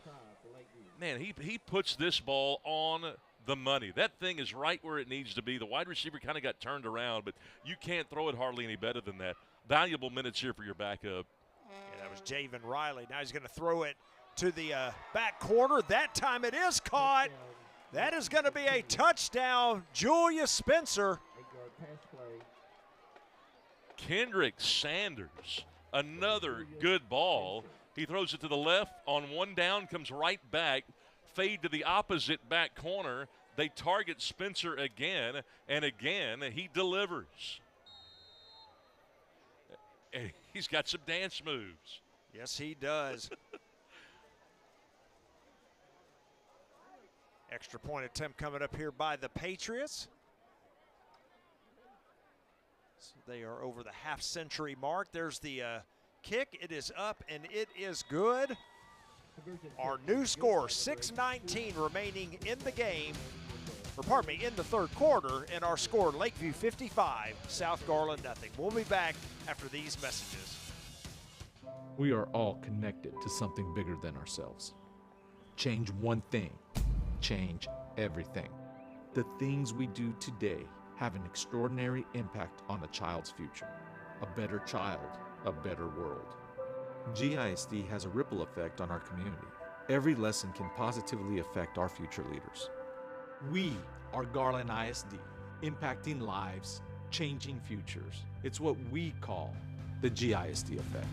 Man, he puts this ball on the money. That thing is right where it needs to be. The wide receiver kind of got turned around, but you can't throw it hardly any better than that. Valuable minutes here for your backup. Yeah, that was Javen Riley. Now he's going to throw it to the back corner. That time it is caught. That is going to be a touchdown. Julius Spencer. Kendrick Sanders, another good ball. He throws it to the left on one down, comes right back. Fade to the opposite back corner. They target Spencer again, and again he delivers. And he's got some dance moves. Yes, he does. Extra point attempt coming up here by the Patriots. So they are over the half-century mark. There's the kick. It is up, and it is good. Our new score, 6:19 remaining in the game, or pardon me, in the third quarter, and our score, Lakeview 55, South Garland nothing. We'll be back after these messages. We are all connected to something bigger than ourselves. Change one thing, change everything. The things we do today have an extraordinary impact on a child's future. A better child, a better world. GISD has a ripple effect on our community. Every lesson can positively affect our future leaders. We are Garland ISD, impacting lives, changing futures. It's what we call the GISD effect.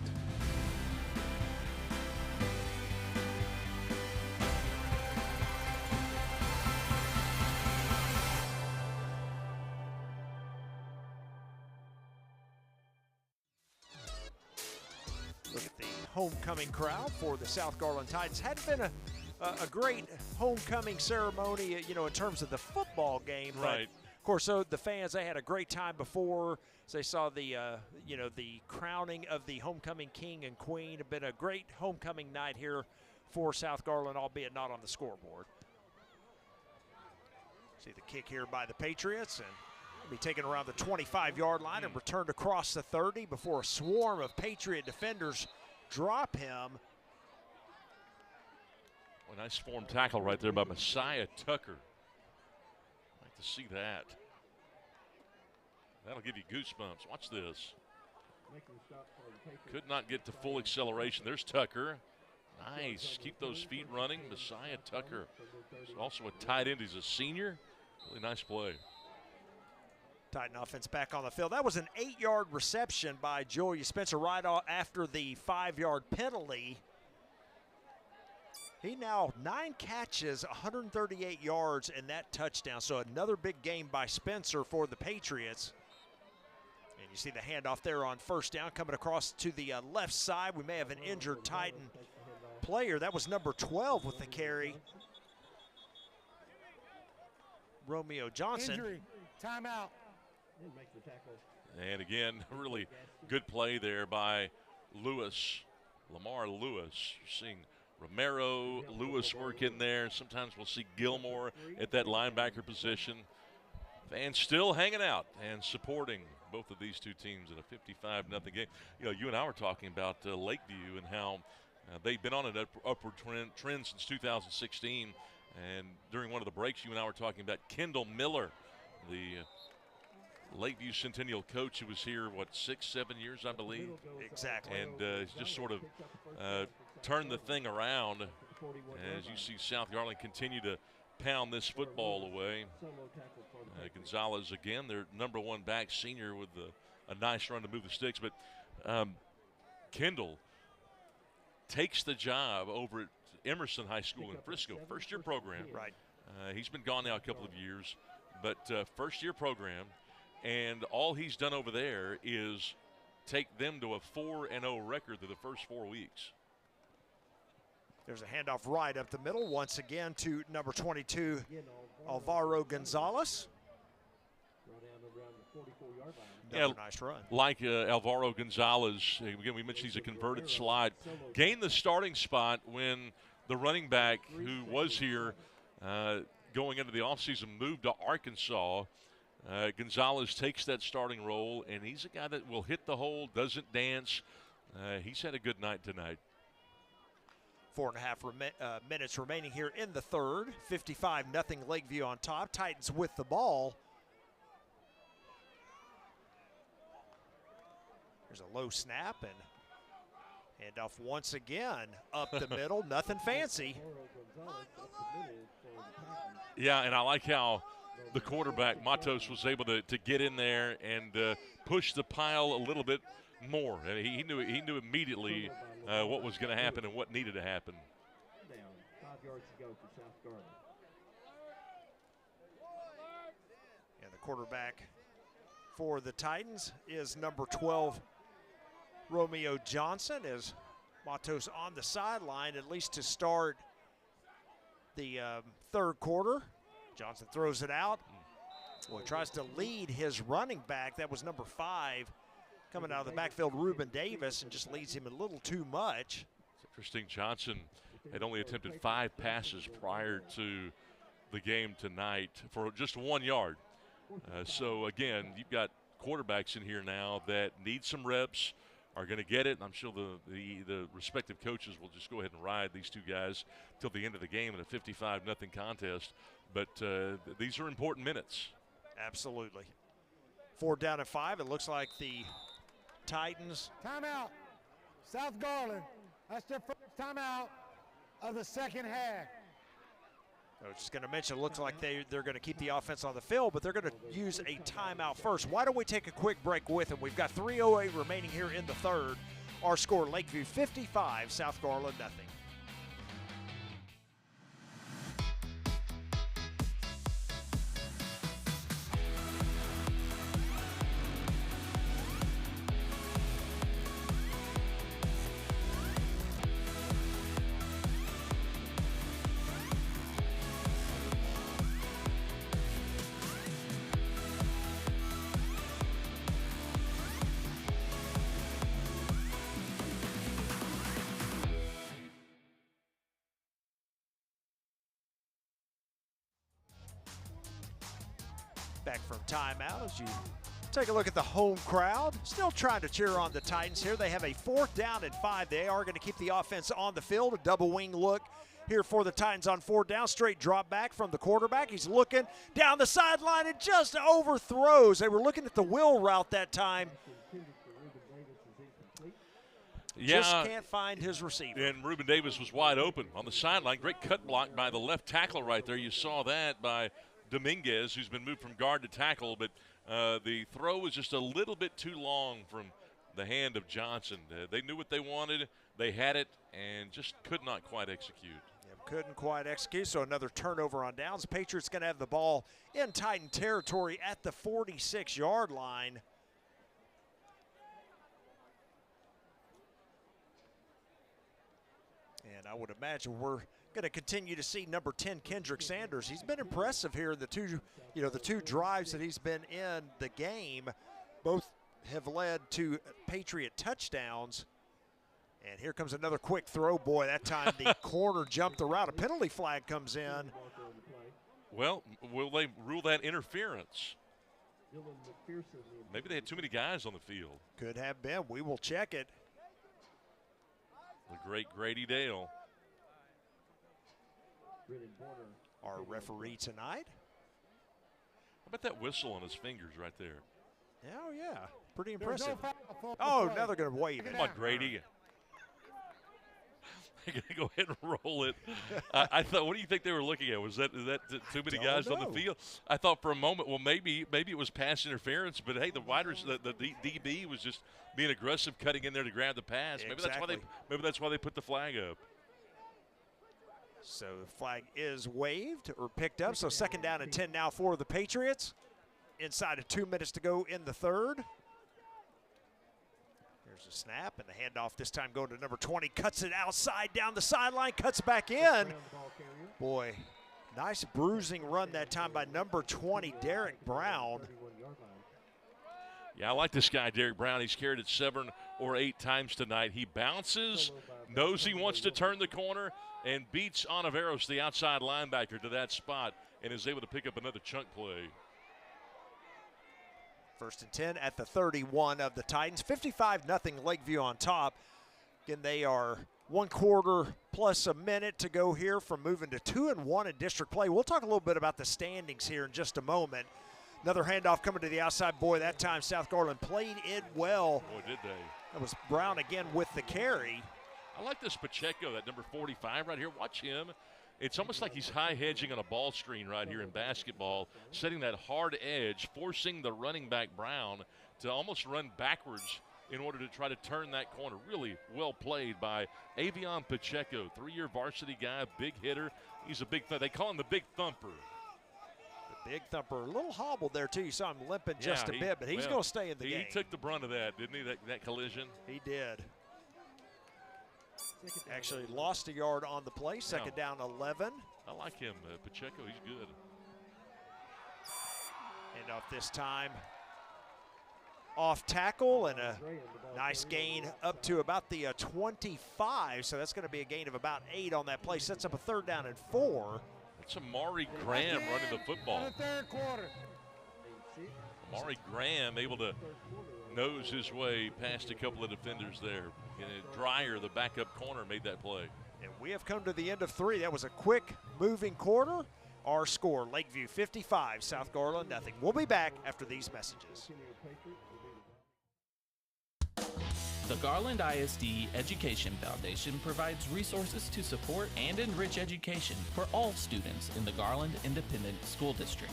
Look at the homecoming crowd for the South Garland Titans. Hadn't been a great homecoming ceremony, you know, in terms of the football game. Right. But of course, so the fans, they had a great time before. So they saw the, you know, the crowning of the homecoming king and queen. It's been a great homecoming night here for South Garland, albeit not on the scoreboard. See the kick here by the Patriots, and be taken around the 25-yard line and returned across the 30 before a swarm of Patriot defenders drop him. A nice form tackle right there by Messiah Tucker. I'd like to see that. That'll give you goosebumps. Watch this. Could not get to full acceleration. There's Tucker. Nice. Keep those feet running. Messiah Tucker is also a tight end. He's a senior. Really nice play. Titan offense back on the field. That was an 8-yard reception by Julius Spencer right after the 5-yard penalty. He now 9 catches, 138 yards, and that touchdown. So another big game by Spencer for the Patriots. And you see the handoff there on first down coming across to the left side. We may have an injured Titan player. That was number 12 with the carry. Romeo Johnson. Injury, timeout. And again, really good play there by Lewis, Lamar Lewis. You're seeing Romero, Lewis work in there. Sometimes we'll see Gilmore at that linebacker position. Fans still hanging out and supporting both of these two teams in a 55-0 game. You know, you and I were talking about Lakeview and how they've been on an upward trend since 2016. And during one of the breaks, you and I were talking about Kendall Miller, the Lakeview Centennial coach who was here, what, 6-7 years, I believe? Exactly. And he's just sort of turned the thing around as you see South Garland continue to pound this football away. Gonzalez, again, their #1 back senior with a nice run to move the sticks. But Kendall takes the job over at Emerson High School in Frisco, first-year program. Right. He's been gone now a couple of years, but first-year program. and all he's done over there is take them to a 4-0 record through the first 4 weeks. There's a handoff right up the middle once again to number 22, Alvaro Gonzalez. Yeah, nice run. Like Alvaro Gonzalez, again, we mentioned he's a converted slide. Gained the starting spot when the running back who was here going into the offseason moved to Arkansas. Gonzalez takes that starting role, and he's a guy that will hit the hole, doesn't dance. He's had a good night tonight. 4.5 minutes remaining here in the third. 55-0 Lakeview on top. Titans with the ball. There's a low snap and handoff once again up the middle. Nothing fancy. Yeah, and I like how the quarterback, Matos, was able to get in there and push the pile a little bit more. And he knew immediately what was going to happen and what needed to happen. Down, 5 yards to go for South Garland. And the quarterback for the Titans is number 12, Romeo Johnson, as Matos on the sideline, at least to start the third quarter. Johnson throws it out. Well, he tries to lead his running back. That was number 5, coming out of the backfield, Reuben Davis, and just leads him a little too much. It's interesting. Johnson had only attempted 5 passes prior to the game tonight for just 1 yard. So, again, you've got quarterbacks in here now that need some reps, are going to get it. I'm sure the respective coaches will just go ahead and ride these two guys till the end of the game in a 55-0 contest. But these are important minutes. Absolutely. 4th down and 5. It looks like the Titans. Timeout. South Garland. That's their first timeout of the second half. I was just going to mention, it looks like they're going to keep the offense on the field, but they're going to use a timeout first. Why don't we take a quick break with them? We've got 3:08 remaining here in the third. Our score, Lakeview 55, South Garland 0. Back from timeout as you take a look at the home crowd. Still trying to cheer on the Titans here. They have a 4th down and 5. They are going to keep the offense on the field. A double wing look here for the Titans on 4th down. Straight drop back from the quarterback. He's looking down the sideline and just overthrows. They were looking at the wheel route that time. Yeah, just can't find his receiver. And Reuben Davis was wide open on the sideline. Great cut block by the left tackle right there. You saw that by Dominguez, who's been moved from guard to tackle, but the throw was just a little bit too long from the hand of Johnson. They knew what they wanted, they had it, and just could not quite execute. Yep, couldn't quite execute, so another turnover on downs. Patriots going to have the ball in Titan territory at the 46-yard line. And I would imagine we're going to continue to see number 10, Kendrick Sanders. He's been impressive here in the two drives that he's been in the game. Both have led to Patriot touchdowns. And here comes another quick throw. Boy, that time the corner jumped the route. A penalty flag comes in. Well, will they rule that interference? Maybe they had too many guys on the field. Could have been. We will check it. The great Grady Dale. Our referee tonight. How about that whistle on his fingers right there? Oh, yeah. Pretty impressive. Oh, now they're going to wave it. Come on, Grady. They're going to go ahead and roll it. I thought, what do you think they were looking at? Was that too many guys on the field? I thought for a moment, well, maybe it was pass interference, but hey, the DB was just being aggressive, cutting in there to grab the pass. Exactly. Maybe that's why they put the flag up. So the flag is waved or picked up. So 2nd down and 10 now for the Patriots. inside of 2 minutes to go in the third. There's a snap and the handoff this time going to number 20. Cuts it outside down the sideline, cuts back in. Boy, nice bruising run that time by number 20, Derek Brown. Yeah, I like this guy, Derek Brown. He's carried it 7 or 8 times tonight. He bounces, knows he wants to turn the corner, and beats Onaveros, the outside linebacker, to that spot and is able to pick up another chunk play. 1st and 10 at the 31 of the Titans. 55-0 Lakeview on top. Again, they are 1 quarter plus a minute to go here from moving to 2-1 in district play. We'll talk a little bit about the standings here in just a moment. Another handoff coming to the outside. Boy, that time South Garland played it well. Boy, did they. That was Brown again with the carry. I like this Pacheco, that number 45 right here. Watch him. It's almost like he's high hedging on a ball screen right here in basketball, setting that hard edge, forcing the running back Brown to almost run backwards in order to try to turn that corner. Really well played by Avion Pacheco, 3-year varsity guy, big hitter. He's a big they call him the big thumper. The big thumper, a little hobbled there too. You saw him limping just a bit, but he's going to stay in the game. He took the brunt of that, didn't he, that collision? He did. Actually lost a yard on the play, second down 11. I like him, Pacheco, he's good. And off this time, off tackle, and a nice gain up to about the 25. So that's going to be a gain of about 8 on that play. Sets up a 3rd down and 4. That's Amari Graham running the football. In the 3rd quarter. Amari Graham able to nose his way past a couple of defenders there. Dreyer, the backup corner, made that play. And we have come to the end of 3. That was a quick moving quarter. Our score, Lakeview 55, South Garland 0. We'll be back after these messages. The Garland ISD Education Foundation provides resources to support and enrich education for all students in the Garland Independent School District.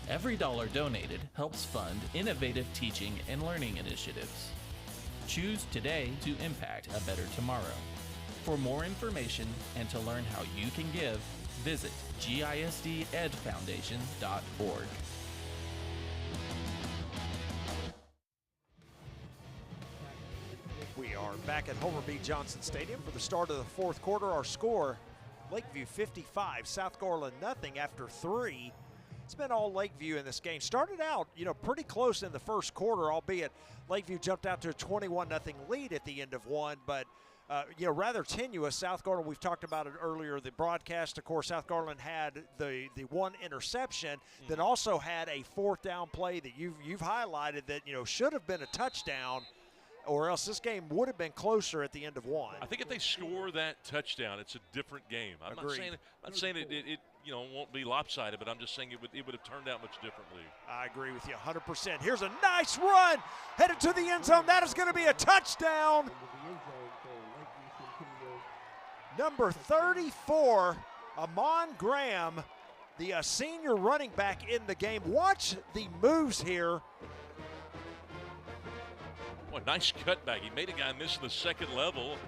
Every dollar donated helps fund innovative teaching and learning initiatives. Choose today to impact a better tomorrow. For more information and to learn how you can give, visit gisdedfoundation.org. We are back at Homer B. Johnson Stadium for the start of the 4th quarter. Our score, Lakeview 55, South Garland 0 after 3. It's been all Lakeview in this game. Started out, pretty close in the 1st quarter, albeit Lakeview jumped out to a 21-0 lead at the end of 1, but rather tenuous. South Garland, we've talked about it earlier, the broadcast. Of course, South Garland had the 1 interception, then also had a 4th down play that you've highlighted that, should have been a touchdown, or else this game would have been closer at the end of 1. I think if they score that touchdown, it's a different game. I'm not saying it won't be lopsided, but I'm just saying it would have turned out much differently. I agree with you 100%. Here's a nice run headed to the end zone. That is going to be a touchdown. Number 34, Amon Graham, the senior running back in the game. Watch the moves here. What a nice cutback. He made a guy miss the 2nd level,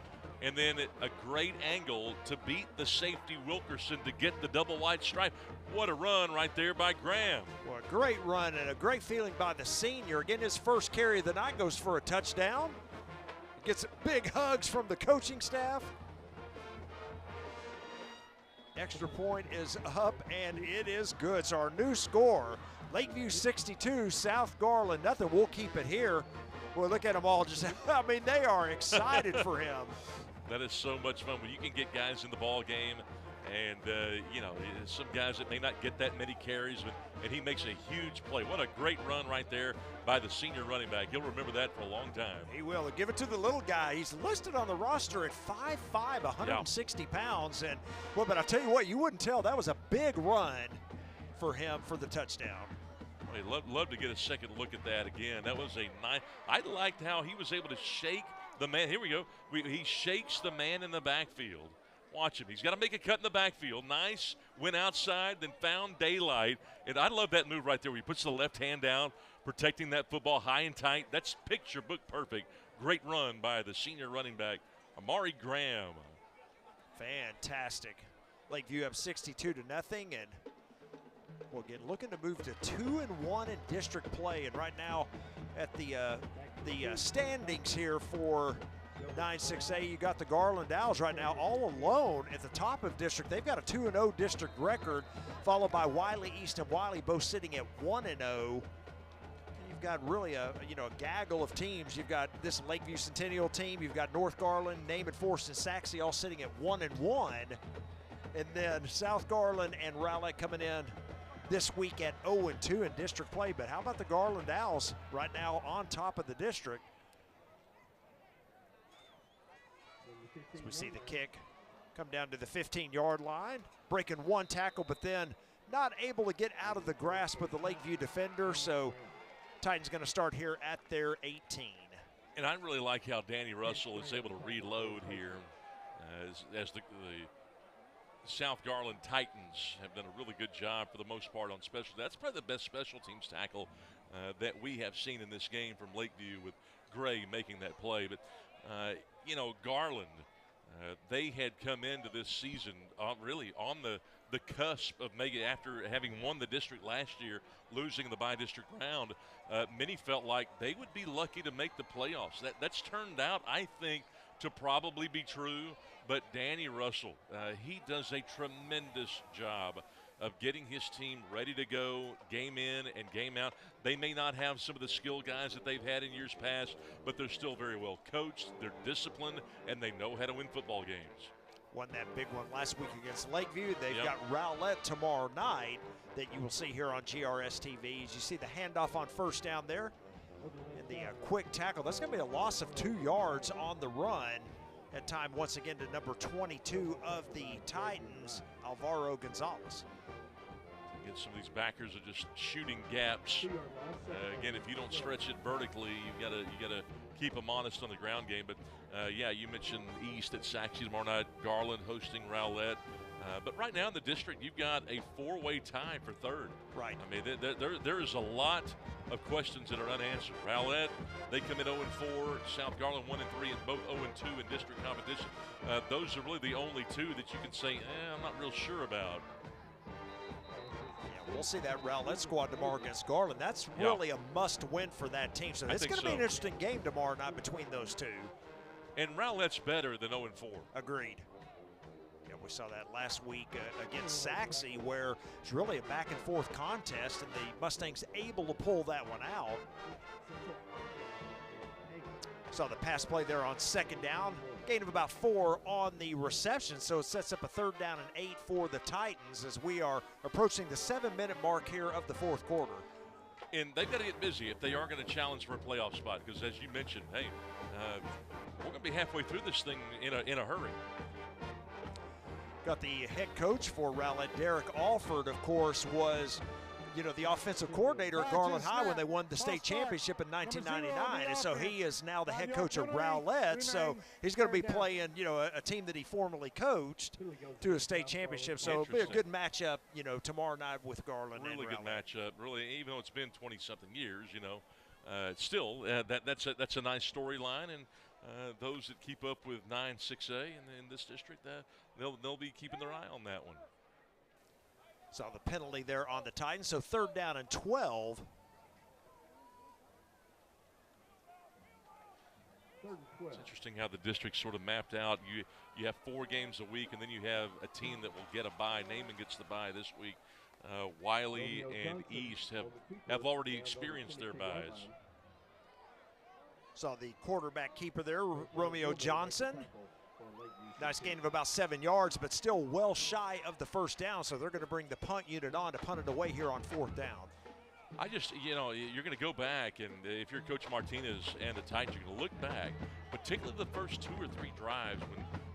and then a great angle to beat the safety Wilkerson to get the double wide stripe. What a run right there by Graham. Well, a great run and a great feeling by the senior. Again, his first carry of the night goes for a touchdown. Gets big hugs from the coaching staff. Extra point is up, and it is good. So our new score, Lakeview 62, South Garland 0. We'll keep it here. Boy, look at them all. They are excited for him. That is so much fun when you can get guys in the ball game, and some guys that may not get that many carries, and he makes a huge play. What a great run right there by the senior running back. He'll remember that for a long time. He will. Give it to the little guy. He's listed on the roster at 5'5", 160 pounds. And but I'll tell you what, you wouldn't tell. That was a big run for him for the touchdown. I'd love to get a second look at that again. That was a nice. I liked how he was able to shake the man. Here we go. He shakes the man in the backfield. Watch him. He's got to make a cut in the backfield. Nice. Went outside, then found daylight. And I love that move right there where he puts the left hand down, protecting that football high and tight. That's picture book perfect. Great run by the senior running back, Amari Graham. Fantastic. Lakeview up 62-0, and Well, again, looking to move to 2-1 in district play, and right now at the standings here for 9-6A, you got the Garland Owls right now all alone at the top of district. They've got a 2-0 district record, followed by Wiley East and Wiley, both sitting at 1-0. You've got really a gaggle of teams. You've got this Lakeview Centennial team. You've got North Garland, Naaman Forest, and Saxe all sitting at 1-1, and then South Garland and Rowlett coming in this week at 0-2 in district play. But how about the Garland Owls right now on top of the district? As we see the kick come down to the 15-yard line, breaking one tackle, but then not able to get out of the grasp of the Lakeview defender. So Titans going to start here at their 18. And I really like how Danny Russell is able to reload here as the South Garland Titans have done a really good job for the most part on special. That's probably the best special teams tackle that we have seen in this game from Lakeview, with Gray making that play. But, Garland, they had come into this season really on the cusp of making, after having won the district last year, losing in the by-district round. Many felt like they would be lucky to make the playoffs. That's turned out, I think, to probably be true. But Danny Russell, he does a tremendous job of getting his team ready to go game in and game out. They may not have some of the skill guys that they've had in years past, but they're still very well coached, they're disciplined, and they know how to win football games. Won that big one last week against Lakeview. They've got Rowlett tomorrow night that you will see here on GRS TV. As you see the handoff on first down there, and the quick tackle. That's going to be a loss of 2 yards on the run. At time, once again, to number 22 of the Titans, Alvaro Gonzalez. Again, some of these backers are just shooting gaps. Again, if you don't stretch it vertically, you gotta keep them honest on the ground game. But yeah, you mentioned East at Saxe tomorrow night, Garland hosting Rowlett. But right now in the district, you've got a 4-way tie for third. Right. I mean, there is a lot of questions that are unanswered. Rowlett, they come in 0-4. South Garland 1-3, and both 0-2 in district competition. Those are really the only two that you can say, I'm not real sure about. Yeah, we'll see that Rowlett squad tomorrow against Garland. That's really a must-win for that team. So it's going to be an interesting game tomorrow night between those two. And Rowlett's better than 0-4. Agreed. We saw that last week against Saxe, where it's really a back-and-forth contest, and the Mustangs able to pull that one out. Saw the pass play there on second down. Gain of about 4 on the reception, so it sets up a 3rd down and 8 for the Titans as we are approaching the 7-minute mark here of the 4th quarter. And they've got to get busy if they are going to challenge for a playoff spot, because as you mentioned, hey, we're going to be halfway through this thing in a hurry. Got the head coach for Rowlett, Derek Alford, of course, was, the offensive coordinator at Garland High when they won the state championship in 1999. And so he is now the head coach of Rowlett. So he's going to be playing, a team that he formerly coached to a state championship. So it'll be a good matchup, tomorrow night with Garland. Really and good matchup. Really, even though it's been 20-something years, still that's a nice storyline. And those that keep up with 9-6A in this district, they'll be keeping their eye on that one. Saw the penalty there on the Titans, so 3rd down and 12. It's interesting how the district sort of mapped out. You have 4 games a week, and then you have a team that will get a bye. Naaman gets the bye this week. Wiley and East have already experienced their byes. Saw the quarterback keeper there, Romeo Johnson. Nice gain of about 7 yards, but still well shy of the 1st down. So they're going to bring the punt unit on to punt it away here on 4th down. I just, you're going to go back, and if you're Coach Martinez and the Titans, you're going to look back, particularly the first 2 or 3 drives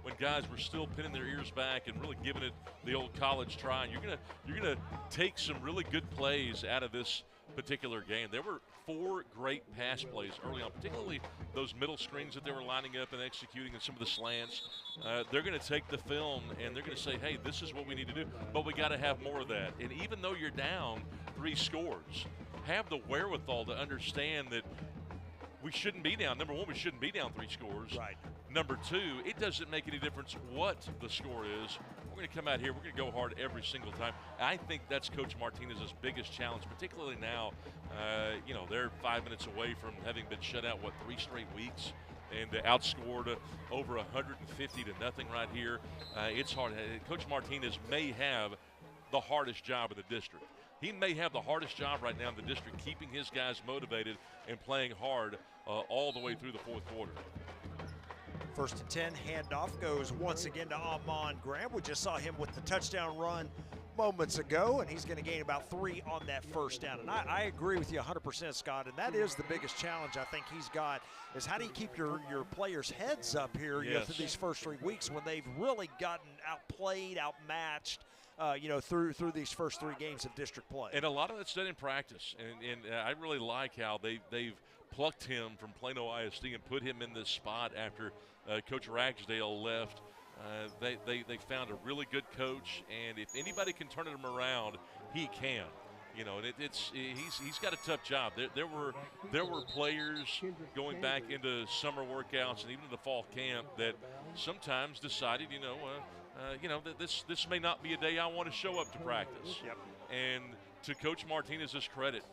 when guys were still pinning their ears back and really giving it the old college try. And you're going to take some really good plays out of this particular game. There were 4 great pass plays early on, particularly those middle screens that they were lining up and executing, and some of the slants. They're going to take the film and they're going to say, hey, this is what we need to do, but we got to have more of that. And even though you're down 3 scores, have the wherewithal to understand that we shouldn't be down. Number one, we shouldn't be down 3 scores. Right. Number 2, it doesn't make any difference what the score is. we're going to come out here, we're going to go hard every single time. I think that's Coach Martinez's biggest challenge, particularly now. You know, they're 5 minutes away from having been shut out, 3 straight weeks, and outscored over 150 to nothing right here. It's hard. Coach Martinez may have the hardest job in the district. He may have the hardest job right now in the district, keeping his guys motivated and playing hard all the way through the fourth quarter. 1st and 10, handoff goes once again to Amon Graham. We just saw him with the touchdown run moments ago, and he's going to gain about 3 on that first down. And I agree with you 100%, Scott, and that is the biggest challenge I think he's got, is how do you keep your players' heads up here through these first 3 weeks when they've really gotten outplayed, outmatched, through these first 3 games of district play. And a lot of that's done in practice, and I really like how they've plucked him from Plano ISD and put him in this spot after Coach Ragsdale left. They found a really good coach, and if anybody can turn him around, he can. You know, and he's got a tough job. There were players going back into summer workouts and even the fall camp that sometimes decided, that this may not be a day I want to show up to practice. Yep. And to Coach Martinez's credit,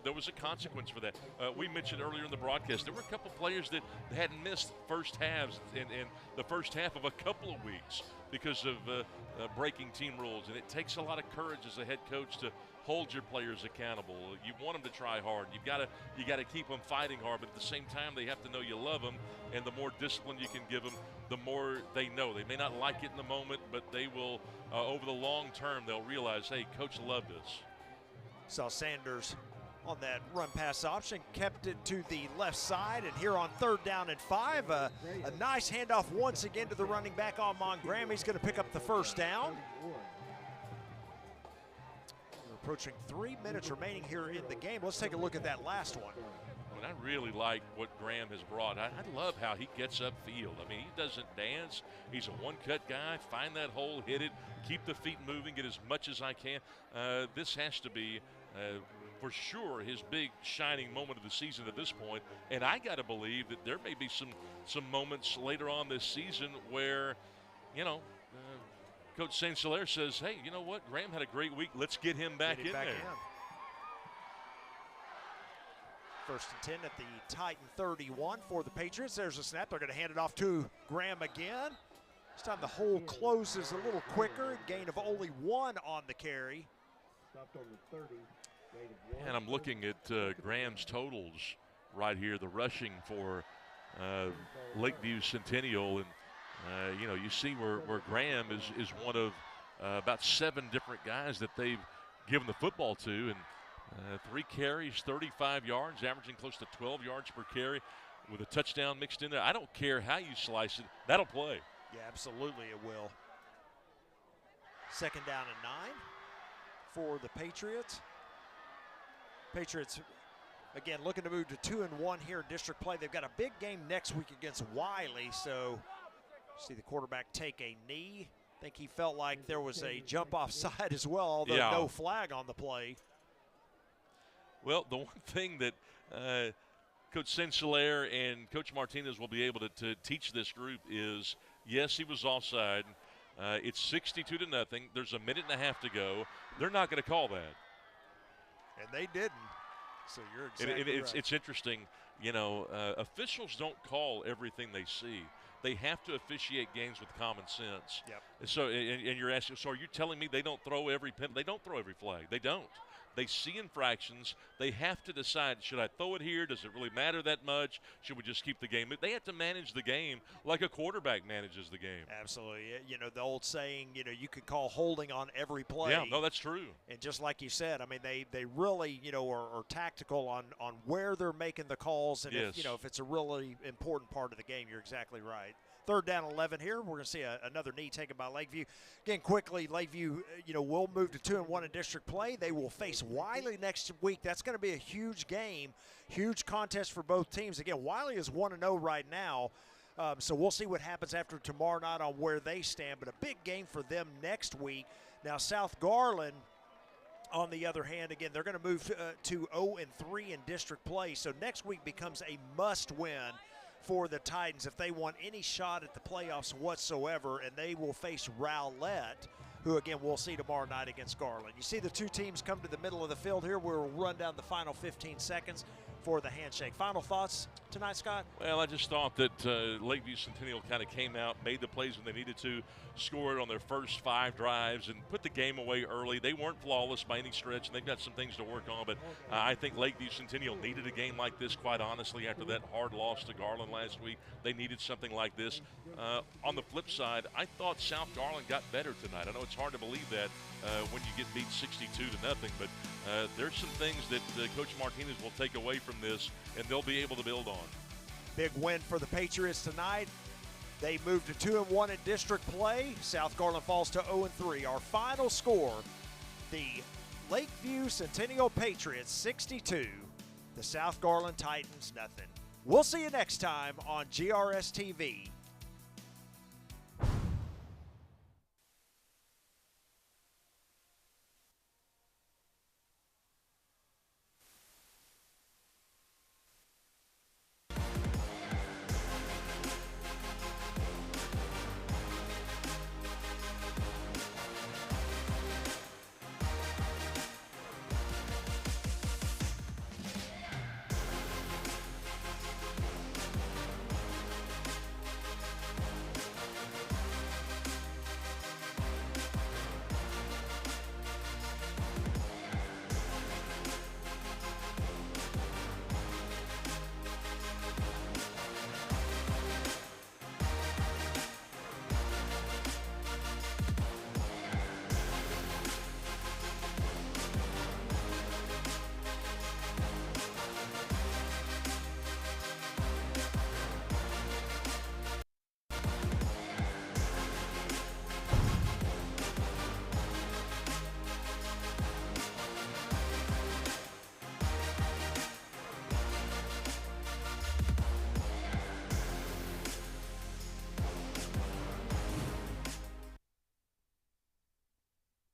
there was a consequence for that. We mentioned earlier in the broadcast, there were a couple players that hadn't missed first halves and the first half of a couple of weeks because of breaking team rules. And it takes a lot of courage as a head coach to hold your players accountable. You want them to try hard. You got to keep them fighting hard, but at the same time, they have to know you love them. And the more discipline you can give them, the more they know. They may not like it in the moment, but they will, over the long term, they'll realize, hey, Coach loved us. Saw Sanders on that run pass option, kept it to the left side, and here on 3rd down and 5, a nice handoff once again to the running back Amon Graham. He's going to pick up the first down. We're approaching 3 minutes remaining here in the game. Let's take a look at that last one. I really like what Graham has brought. I love how he gets upfield. I mean, he doesn't dance. He's a one-cut guy. Find that hole, hit it, keep the feet moving, get as much as I can. This has to be, for sure, his big shining moment of the season at this point. And I got to believe that there may be some moments later on this season where, Coach St. Hilaire says, hey, you know what? Graham had a great week. Let's get him back in there. 1st and 10 at the Titan 31 for the Patriots. There's a snap. They're going to hand it off to Graham again. This time the hole closes a little quicker. Gain of only 1 on the carry. Stopped on the 30. And I'm looking at Graham's totals right here, the rushing for Lakeview Centennial. And, you see where Graham is one of about 7 different guys that they've given the football to. And 3 carries, 35 yards, averaging close to 12 yards per carry with a touchdown mixed in there. I don't care how you slice it. That'll play. Yeah, absolutely it will. 2nd down and 9 for the Patriots. Patriots, again, looking to move to 2-1 here in district play. They've got a big game next week against Wiley, so see the quarterback take a knee. I think he felt like there was a jump offside as well, although no flag on the play. Well, the one thing that Coach St. Hilaire and Coach Martinez will be able to teach this group is, yes, he was offside. It's 62-0. There's a minute and a half to go. They're not going to call that. And they didn't. So you're exactly right. It's interesting. Officials don't call everything they see. They have to officiate games with common sense. Yep. So, and you're asking, so are you telling me they don't throw every pen? They don't throw every flag. They don't. They see infractions. They have to decide, should I throw it here? Does it really matter that much? Should we just keep the game? They have to manage the game like a quarterback manages the game. Absolutely. The old saying, you could call holding on every play. Yeah, no, that's true. And just like you said, I mean, they really, are tactical on where they're making the calls. And, yes. if it's a really important part of the game, you're exactly right. 3rd down 11 here. We're going to see another knee taken by Lakeview. Again, quickly, Lakeview, will move to 2-1 in district play. They will face Wiley next week. That's going to be a huge game, huge contest for both teams. Again, Wiley is 1-0 right now, so we'll see what happens after tomorrow night on where they stand. But a big game for them next week. Now, South Garland, on the other hand, again, they're going to move to 0-3 in district play. So next week becomes a must-win for the Titans if they want any shot at the playoffs whatsoever, and they will face Rowlett, who again we'll see tomorrow night against Garland. You see the two teams come to the middle of the field here. We'll run down the final 15 seconds for the handshake. Final thoughts tonight, Scott? Well, I just thought that Lakeview Centennial kind of came out, made the plays when they needed to, scored on their first 5 drives, and put the game away early. They weren't flawless by any stretch, and they've got some things to work on, but I think Lakeview Centennial needed a game like this, quite honestly, after that hard loss to Garland last week. They needed something like this. On the flip side, I thought South Garland got better tonight. I know it's hard to believe that when you get beat 62-0, but there's some things that Coach Martinez will take away from this, and they'll be able to build on. Big win for the Patriots tonight. They move to 2-1 in district play. South Garland falls to 0-3. Our final score, the Lakeview Centennial Patriots 62, the South Garland Titans nothing. We'll see you next time on GRS TV.